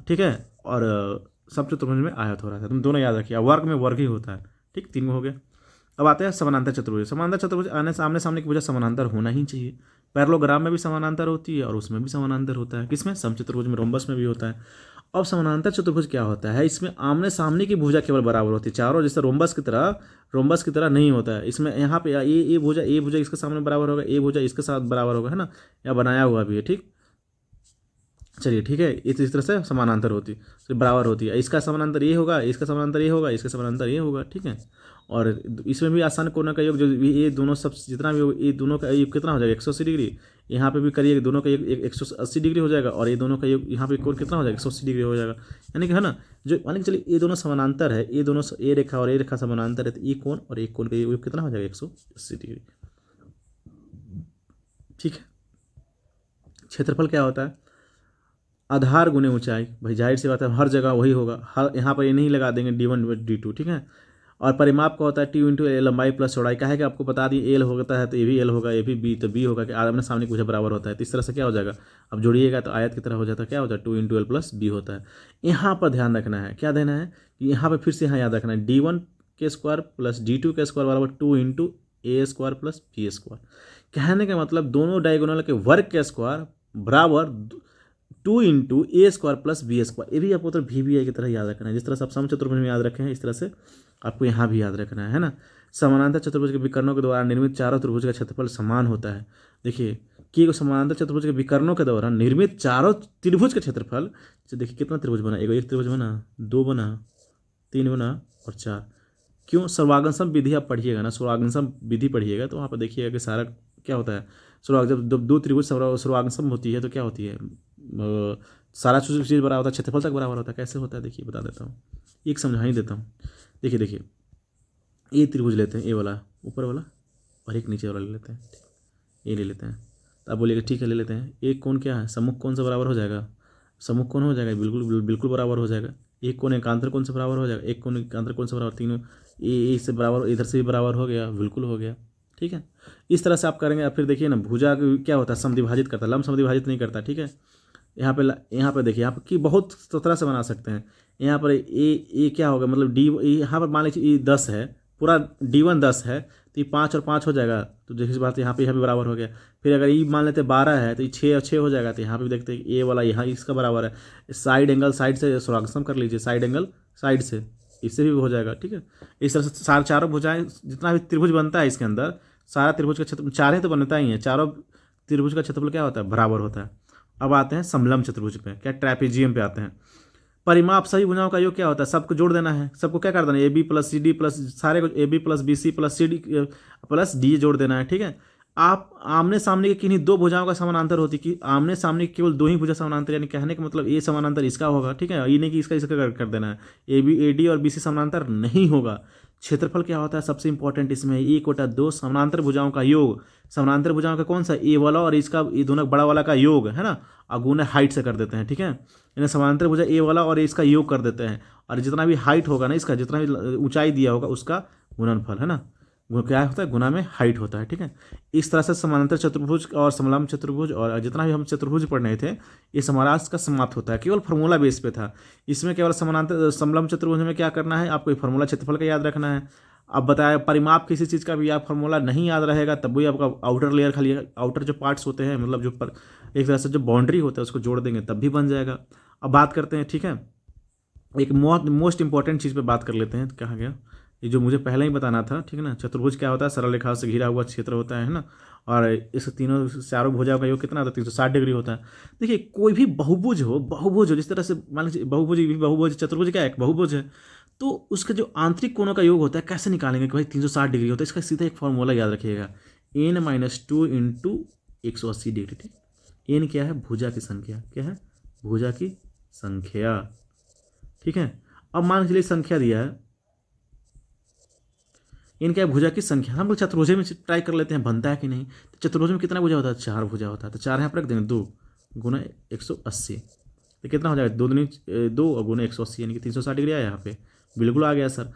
A: ठीक है, और समचतुर्भुज में आयत हो रहा था। तुम दोनों याद रखिए, वर्ग में वर्ग ही होता है। ठीक, 3 हो गया। अब आते हैं समानांतर चतुर्भुज। समानांतर चतुर्भुज आने सामने सामने की भुजा समानांतर होना ही चाहिए। पैरेललोग्राम में भी समानांतर होती है और उसमें भी समानांतर होता है। किसमें, समचतुर्भुज में, रोम्बस में भी होता है। अब समानांतर चतुर्भुज क्या होता है, इसमें आमने सामने की भुजा केवल बराबर होती है चारों, जैसे रोम्बस की तरह नहीं होता है। इसमें यहाँ पे ये भुजा इसके सामने बराबर होगा, ये भुजा इसके साथ बराबर होगा, है ना, या बनाया हुआ भी है। ठीक, चलिए ठीक है, इस तरह से समानांतर होती है, तो बराबर होती है। इसका समानांतर ये होगा, इसका समानांतर ये होगा, इसका समानांतर ये होगा। ठीक है, और इसमें भी आसान कोण का योग, जो ये दोनों सब जितना भी ये दोनों का योग कितना हो जाएगा, 180 डिग्री। यहाँ पे भी करिए, दोनों का योग 180 डिग्री हो जाएगा, और ये दोनों का योग यहाँ पे कोण कितना हो जाएगा, 180 डिग्री हो जाएगा। यानी कि है ना, जो मान के चलिए ये दोनों समानांतर है, ये दोनों, ये रेखा और ये रेखा समानांतर है, तो ये कोण और एक कोण का योग कितना हो जाएगा, 180 डिग्री। ठीक है, क्षेत्रफल क्या होता है, आधार गुने ऊंचाई। भाई जाहिर सी बात है, हर जगह वही होगा, हर यहाँ पर ये नहीं लगा देंगे D1 D2। ठीक है, और परिमाप का होता है T इंटू लंबाई प्लस चौड़ाई। क्या है कि आपको बता दिए एल होता है, तो ये भी एल होगा, ये भी बी, तो बी होगा कि आमने सामने कुछ बराबर होता है। तो इस तरह से क्या हो जाएगा, अब जोड़िएगा तो आयत की तरह हो जाता है। क्या होता है, 2 इंटू एल प्लस बी होता है। यहाँ पर ध्यान रखना है, क्या देना है कि यहाँ पर फिर से यहाँ याद रखना है, D1 के स्क्वायर प्लस D2 के स्क्वायर बराबर 2 इंटू ए स्क्वायर प्लस बी स्क्वायर। कहने का मतलब दोनों डायगोनल के वर्ग के स्क्वायर बराबर 2 इंटू ए स्क्वायर प्लस बी स्क्वायर। ये भी आपको तो VBI की तरह याद रखना है, जिस तरह से आप समचतुर्भुज में याद रखे हैं, इस तरह से आपको यहाँ भी याद रखना है ना। समानांतर चतुर्भुज के विकर्णों के द्वारा निर्मित चारों त्रिभुज का क्षेत्रफल समान होता है। देखिए कि समानांतर चतुर्भुज के विकर्णों के द्वारा निर्मित चारों त्रिभुज का क्षेत्रफल, देखिए कितना त्रिभुज बना, एक त्रिभुज बना, 2 बना, 3 बना और 4। क्यों, सर्वागमसम विधि आप पढ़िएगा ना, सर्वागमसम विधि पढ़िएगा तो वहाँ पर देखिएगा कि सारा क्या होता है, जब दो त्रिभुज सर्वागमसम होती है तो क्या होती है, सारा चीज़ बराबर होता है, क्षेत्रफल तक बराबर होता है। कैसे होता है देखिए, बता देता हूँ, एक समझा ही देता हूँ। देखिए ये त्रिभुज लेते हैं, ए वाला ऊपर वाला, और एक नीचे वाला ले लेते हैं, ये ले लेते हैं। तो आप बोलिएगा ठीक है ले लेते हैं। एक कोण क्या है, सम्मुख कोण से बराबर हो जाएगा, सम्मुख कोण हो जाएगा, बिल्कुल बराबर हो जाएगा। एक कोण एकांतर कोण से बराबर हो जाएगा, एक कोण एकांतर कोण से बराबर, तीनों ए से बराबर, इधर से भी बराबर हो गया, बिल्कुल हो गया। ठीक है। इस तरह से आप करेंगे। अब फिर देखिए ना, भुजा क्या होता है, समद्विभाजित करता है, लंब समद्विभाजित नहीं करता। ठीक है, यहाँ पे देखिए, यहाँ पर कि बहुत तरह से बना सकते हैं। यहाँ पर ए क्या होगा, मतलब डी, यहाँ पर मान लीजिए ये 10 है, पूरा D1 10 है, तो ये 5 और 5 हो जाएगा, तो जैसी बात यहाँ पे यह भी बराबर हो गया। फिर अगर ये मान लेते 12 है, तो ये 6 और 6 हो जाएगा, तो यहाँ पे भी देखते हैं ए वाला यहाँ इसका बराबर है। साइड एंगल साइड से सोरागसम कर लीजिए, साइड एंगल साइड से, इससे भी हो जाएगा। ठीक है, इस तरह से सारे चारों भुजाएं, जितना भी त्रिभुज बनता है इसके अंदर, सारा त्रिभुज का क्षेत्र, चार ही तो बनता ही है, चारों त्रिभुज का क्षेत्रफल क्या होता है, बराबर होता है। अब आते हैं समलंब चतुर्भुज पे, क्या ट्रैपेजियम पे आते हैं। परिमाप सही भुजाओं का योग क्या होता है, सबको जोड़ देना है, सबको क्या कर देना है, A B plus C D plus, सारे को A B plus B C plus C D plus D जोड़ देना है। ठीक है, आप आमने सामने के किन्हीं दो भुजाओं का समानांतर होती कि आमने सामने केवल दो ही भुजा समानांतर, यानी कहने का मतलब ए समानांतर इसका होगा। ठीक है, ये नहीं कि इसका इसका कर देना है, ए डी और बी सी समानांतर नहीं होगा। क्षेत्रफल क्या होता है सबसे इंपॉर्टेंट इसमें, 1/2 समानांतर भुजाओं का योग। समानांतर भुजाओं का कौन सा, ए वाला और इसका ये दोनों बड़ा वाला का योग है ना, अगुना हाइट से कर देते हैं। ठीक है, यानी समानांतर भुजा ए वाला और इसका योग कर देते हैं, और जितना भी हाइट होगा ना, इसका जितना भी ऊंचाई दिया होगा उसका गुणनफल है ना, क्या होता है, गुना में हाइट होता है। ठीक है, इस तरह से समानांतर चतुर्भुज और समलंब चतुर्भुज और जितना भी हम चतुर्भुज पढ़ रहे थे, ये हमारा का समाप्त होता है। केवल फार्मूला बेस पे था, इसमें केवल समानांतर समलंब चतुर्भुज में क्या करना है, आपको फार्मूला क्षेत्रफल का याद रखना है। अब बताया, परिमाप किसी चीज़ का भी आप फार्मूला नहीं याद रहेगा तब भी आपका आउटर लेयर, खाली आउटर जो पार्ट्स होते हैं, मतलब जो एक तरह से जो बाउंड्री होता है उसको जोड़ देंगे तब भी बन जाएगा। अब बात करते हैं, ठीक है, एक मोस्ट इंपॉर्टेंट चीज़ पे बात कर लेते हैं। कहाँ गया ये जो मुझे पहले ही बताना था, ठीक है ना। चतुर्भुज क्या होता है, सरल रेखा से घिरा हुआ क्षेत्र होता है ना, और इस तीनों चारों भुजाओं का योग कितना होता है, 360 डिग्री होता है। देखिए कोई भी बहुभुज हो, जिस तरह से मान लीजिए बहुभुज चतुर्भुज क्या है, एक बहुभुज है, तो उसका जो आंतरिक कोणों का योग होता है कैसे निकालेंगे कि भाई 360 डिग्री होता है, इसका सीधा एक फॉर्मूला याद रखिएगा, n-2 इंटू 180 डिग्री। ठीक, एन क्या है, भुजा की संख्या, क्या है, भुजा की संख्या। ठीक है, अब मान लीजिए संख्या दिया है, इनका है भुजा की संख्या। हम लोग चतुर्भुज में ट्राई कर लेते हैं बनता है कि नहीं। तो चतुर्भुज में कितना भुजा होता है, 4 भुजा होता है, तो 4 यहाँ पर रख देंगे, 2 गुना 180, तो कितना हो जाएगा, 2 दूनी 2 और गुना 180, यानी कि 360 डिग्री आया यहाँ पे, बिल्कुल आ गया सर।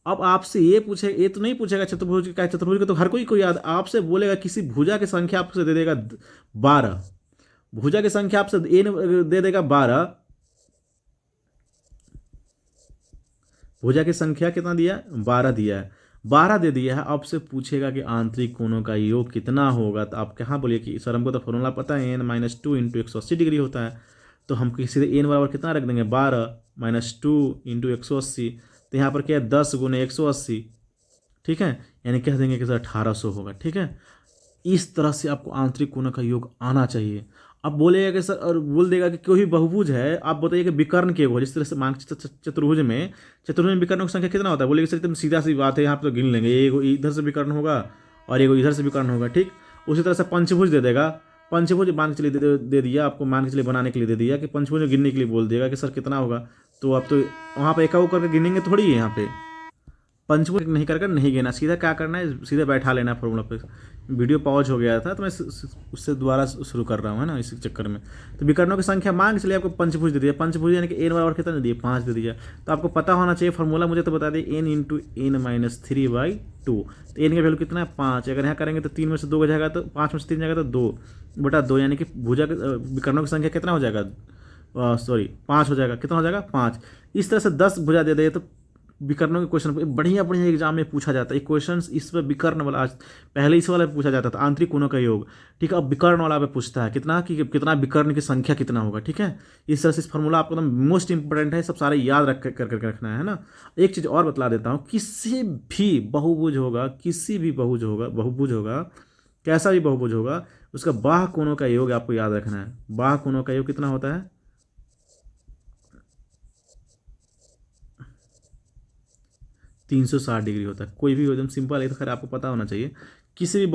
A: अब आपसे ये पूछे, ये तो नहीं पूछेगा चतुर्भुज का, चतुर्भुज का तो हर कोई याद, आपसे बोलेगा किसी भुजा की संख्या आपसे दे देगा 12, भुजा की संख्या आपसे दे देगा 12, भुजा की संख्या कितना दिया, 12 दिया है, 12 दे दिया है। आपसे पूछेगा कि आंतरिक कोणों का योग कितना होगा, तो आप कहाँ बोलिए कि सर हमको तो फॉर्मूला पता है, n-2 इंटू 180 डिग्री होता है, तो हम सीधे n बराबर कितना रख देंगे, 12 - 2 इंटू 180, तो यहाँ पर क्या है, 10 गुना 180। ठीक है, यानी कह देंगे कि सर 1800 होगा। ठीक है, इस तरह से आपको आंतरिक कोणों का योग आना चाहिए। अब बोलेगा कि सर, और बोल देगा कि कोई भी बहुभुज है, आप बताइए कि विकर्ण के योग, जिस तरह से मान चतुर्भुज में विकर्णों की संख्या कितना होता है, बोलेगा सर एकदम सीधा सी बात है, यहाँ पर तो गिन लेंगे, एक इधर से विकर्ण होगा और एक इधर से विकर्ण होगा। ठीक, उसी तरह से पंचभुज दे देगा, पंचभुज मान के चलिए दे दिया आपको, मान के चलिए बनाने के लिए दे दिया कि पंचभुज गिनने के लिए बोल देगा कि सर कितना होगा, तो आप तो वहाँ पर एक करके गिनेंगे थोड़ी है, यहाँ पे पंचभुज नहीं कर नहीं गिना, सीधा क्या करना है, सीधा बैठा लेना फॉर्मूला पे। वीडियो पॉज हो गया था तो मैं उससे दोबारा शुरू कर रहा हूँ, है ना, इसी चक्कर में। तो विकर्णों की संख्या मान के चलिए आपको पंचभुज दे दिया, पंचभुज यानी कि n बराबर कितना दे दिया, 5 दे दिया, तो आपको पता होना चाहिए फॉर्मूला, मुझे तो बता दिए n इंटू n-3/2, तो n का वैल्यू कितना है, 5। अगर यहाँ करेंगे तो 3 में से 2 जाएगा, तो 5 में से 3 जाएगा तो 2/2, यानी कि भुजा विकर्णों की संख्या कितना हो जाएगा, 5 हो जाएगा, कितना हो जाएगा, 5। इस तरह से 10 भुजा दे दे तो विकर्णों के क्वेश्चन बढ़िया एग्जाम में पूछा जाता है। एक क्वेश्चन इस पर विकर्ण वाला, आज पहले इस वाला पे पूछा जाता था, आंतरिक कोणों का योग। ठीक है, अब विकर्ण वाला पे पूछता है कितना विकर्ण की संख्या कितना होगा। ठीक है, इस तरह से इस फॉर्मूला आपको एकदम मोस्ट इंपॉर्टेंट है, सब सारे याद करके रखना है ना। एक चीज़ और बतला देता हूँ, किसी भी बहुभुज होगा, बहुभुज होगा, कैसा भी बहुभुज होगा, उसका बाह्य कोणों का योग आपको याद रखना है। बाह्य कोणों का योग कितना होता है, 360 डिग्री होता है। कोई भी एकदम सिंपल है, तो खैर आपको पता होना चाहिए। किसी भी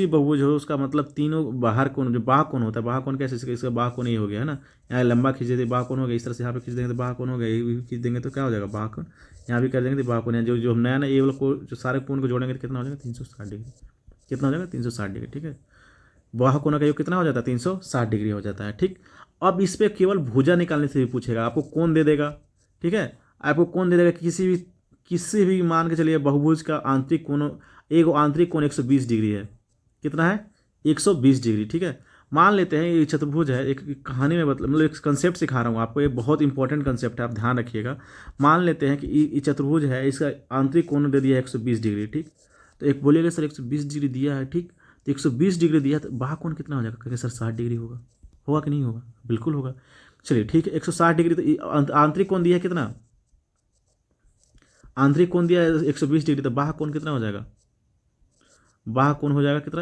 A: बहुभुज हो, उसका मतलब तीनों बाहर कोण, जो बाह्य कोण होता है, बाह्य कोण कैसे, इसका बाह्य कोण ही हो गया है ना। यहाँ लंबा खींच देते बाह्य कोण हो गया, इस तरह से यहाँ पे खींच देंगे तो बाह्य कोण हो गया, ये भी खींच देंगे तो क्या हो जाएगा, बाह्य कोण। यहाँ भी कर देंगे तो बाह्य कोण, जो हम नया ये वाला जो सारे कोण को जोड़ेंगे तो कितना हो जाएगा, 360 डिग्री। कितना हो जाएगा, 360 डिग्री। ठीक है, बाह्य कोण का योग कितना हो जाता है, 360 डिग्री हो जाता है। ठीक, अब इस पर केवल भुजा निकालने से भी पूछेगा, आपको कोण दे देगा। ठीक है, आपको कोण दे देगा, किसी भी मान के चलिए बहुभुज का आंतरिक कोण, एक आंतरिक कोण 120 डिग्री है। कितना है? 120 डिग्री। ठीक है, मान लेते हैं ये चतुर्भुज है। एक कहानी में मतलब एक कंसेप्ट सिखा रहा हूँ आपको, ये बहुत इंपॉर्टेंट कंसेप्ट है, आप ध्यान रखिएगा। मान लेते हैं कि ये चतुर्भुज है, इसका आंतरिक कोण दे दिया है 120 डिग्री। ठीक, तो एक बोलेगा सर 120 डिग्री दिया है, ठीक, तो 120 डिग्री दिया तो बाह्य कोण कितना हो जाएगा? कहेंगे सर 60 डिग्री होगा। होगा कि नहीं होगा? बिल्कुल होगा। चलिए ठीक है, 160 डिग्री तो आंतरिक कोण दिया है कितना? आंतरिक कोण दिया है 120 डिग्री, तो बाह्य कोण कितना हो जाएगा? बाह्य कोण हो जाएगा कितना?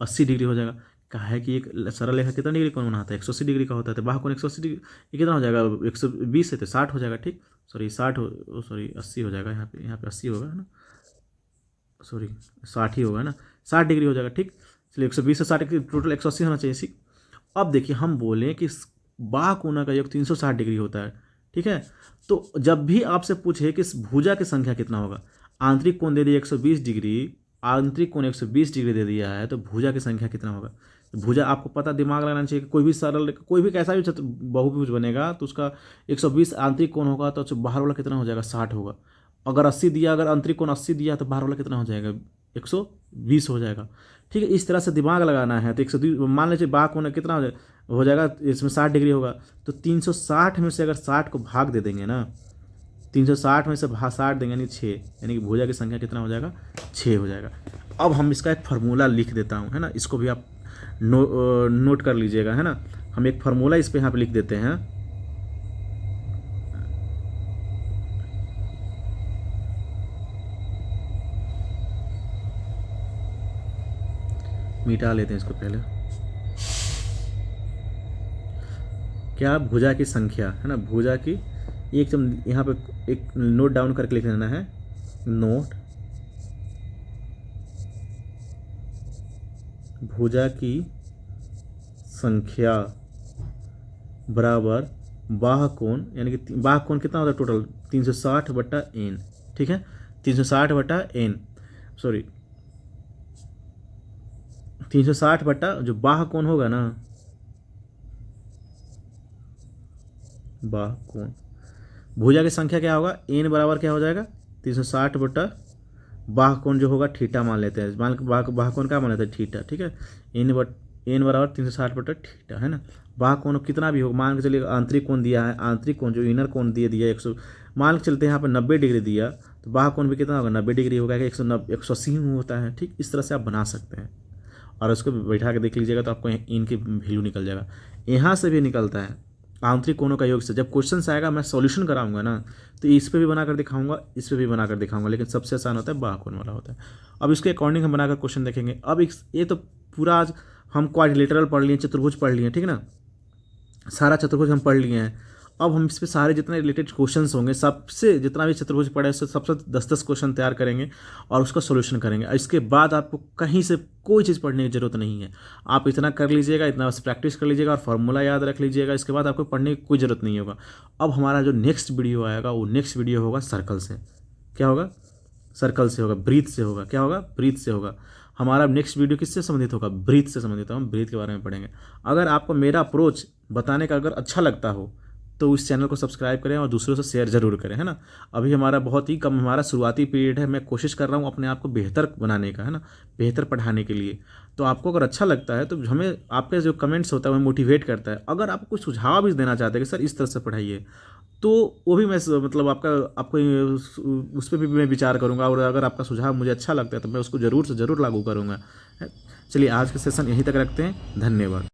A: 80 डिग्री हो जाएगा। कहा है कि एक सरल रेखा कितना डिग्री कोण बनाता है? 180 डिग्री का होता है, तो बाह्य कोण 180 डिग्री, ये कितना हो जाएगा? 120 है तो 60 हो जाएगा। ठीक, सॉरी 60 हो, सॉरी 80 हो जाएगा, यहाँ पे 80 होगा, है ना, सॉरी 60 ही होगा ना, 60 डिग्री हो जाएगा। ठीक, चलिए 120 से 60 टोटल 180 होना चाहिए इसी। अब देखिए हम बोलें कि बाह्य कोण का योग 360 डिग्री होता है। ठीक है, तो जब भी आपसे पूछे कि इस भुजा की संख्या कितना होगा, आंतरिक कोण दे दिया 120 डिग्री, आंतरिक कोण 120 डिग्री दे दिया है, तो भुजा की संख्या कितना होगा? तो भुजा आपको पता, दिमाग लगाना चाहिए कि कोई भी सरल, कोई भी कैसा भी बहुभुज बनेगा तो उसका 120 आंतरिक कोण होगा, तो बाहर वाला कितना हो जाएगा? 60 होगा। अगर 80 दिया, अगर आंतरिक कोण 80 दिया तो बाहर वाला कितना हो जाएगा? 120 हो जाएगा। ठीक है, इस तरह से दिमाग लगाना है। तो 120 मान लीजिए बाह्य कोण कितना हो जाएगा, इसमें 60 डिग्री होगा, तो 360 में से अगर 60 को भाग दे देंगे ना, 360 में से 60 देंगे यानी 6, यानी कि भुजा की संख्या कितना हो जाएगा? 6 हो जाएगा। अब हम इसका एक फार्मूला लिख देता हूँ, है ना, इसको भी आप नोट कर लीजिएगा, है ना। हम एक फार्मूला इस पे यहाँ पे लिख देते हैं। मिटा लेते हैं इसको पहले। क्या? भुजा की संख्या, है ना, भुजा की, एकदम यहाँ पे एक नोट डाउन करके लिख लेना है, नोट भुजा की संख्या बराबर बाह्य कोण, यानी कि बाह्य कोण कितना होता है टोटल? 360/n। ठीक है, 360/n, सॉरी 360 जो बाह्य कोण होगा ना, बाह्य कोण, भुजा की संख्या क्या होगा? n बराबर क्या हो जाएगा? 360 बाह्य कोण जो होगा थीटा मान लेते हैं, बाह्य कोण क्या मान लेते हैं? थीटा। ठीक है, n बराबर 360/थीटा, है ना। बाह्य कोण कितना भी होगा, मान के चलिए आंतरिक कोण दिया है, आंतरिक कोण जो इनर कोण दिया 100, मान के चलते हैं यहाँ पर 90 डिग्री दिया, तो बाह्य कोण भी कितना होगा? 90 डिग्री होगा, कि 180 होता है। ठीक, इस तरह से आप बना सकते हैं और उसको बैठा के देख लीजिएगा तो आपको इनकी वैल्यू निकल जाएगा। यहाँ से भी निकलता है आंतरिक कोणों का योग से। जब क्वेश्चन आएगा मैं सॉल्यूशन कराऊंगा ना, तो इस पे भी बनाकर दिखाऊंगा, इस पे भी बनाकर दिखाऊंगा, लेकिन सबसे आसान होता है बाह्य कोण वाला होता है। अब इसके अकॉर्डिंग हम बनाकर क्वेश्चन देखेंगे। अब ये तो पूरा आज हम क्वाड्रिलेटरल पढ़ लिए, चतुर्भुज पढ़ लिए, ठीक है ना, सारा चतुर्भुज हम पढ़ लिए हैं। अब हम इस पे सारे जितने रिलेटेड क्वेश्चंस होंगे, सबसे जितना भी चतुर्भुज पढ़े उससे सबसे 10-10 क्वेश्चन तैयार करेंगे और उसका सॉल्यूशन करेंगे। इसके बाद आपको कहीं से कोई चीज़ पढ़ने की जरूरत नहीं है। आप इतना कर लीजिएगा, इतना बस प्रैक्टिस कर लीजिएगा और फार्मूला याद रख लीजिएगा। इसके बाद आपको पढ़ने की कोई ज़रूरत नहीं होगा। अब हमारा जो नेक्स्ट वीडियो आएगा वो नेक्स्ट वीडियो होगा सर्कल से। क्या होगा? सर्कल से होगा, ब्रीथ से होगा। क्या होगा? ब्रीथ से होगा। हमारा नेक्स्ट वीडियो किससे संबंधित होगा? ब्रीथ से संबंधित। हम ब्रीथ के बारे में पढ़ेंगे। अगर आपको मेरा अप्रोच बताने का अगर अच्छा लगता हो तो इस चैनल को सब्सक्राइब करें और दूसरों से शेयर जरूर करें, है ना। अभी हमारा बहुत ही कम, हमारा शुरुआती पीरियड है। मैं कोशिश कर रहा हूँ अपने आप को बेहतर बनाने का, है ना, बेहतर पढ़ाने के लिए। तो आपको अगर अच्छा लगता है तो हमें आपके जो कमेंट्स होता है वो मोटिवेट करता है। अगर आप कुछ सुझाव भी देना चाहते हैं कि सर इस तरह से पढ़ाइए, तो वो भी मैं मतलब आपको उस पर भी मैं विचार करूँगा। और अगर आपका सुझाव मुझे अच्छा लगता है तो मैं उसको ज़रूर से ज़रूर लागू करूँगा। चलिए आज का सेशन यहीं तक रखते हैं। धन्यवाद।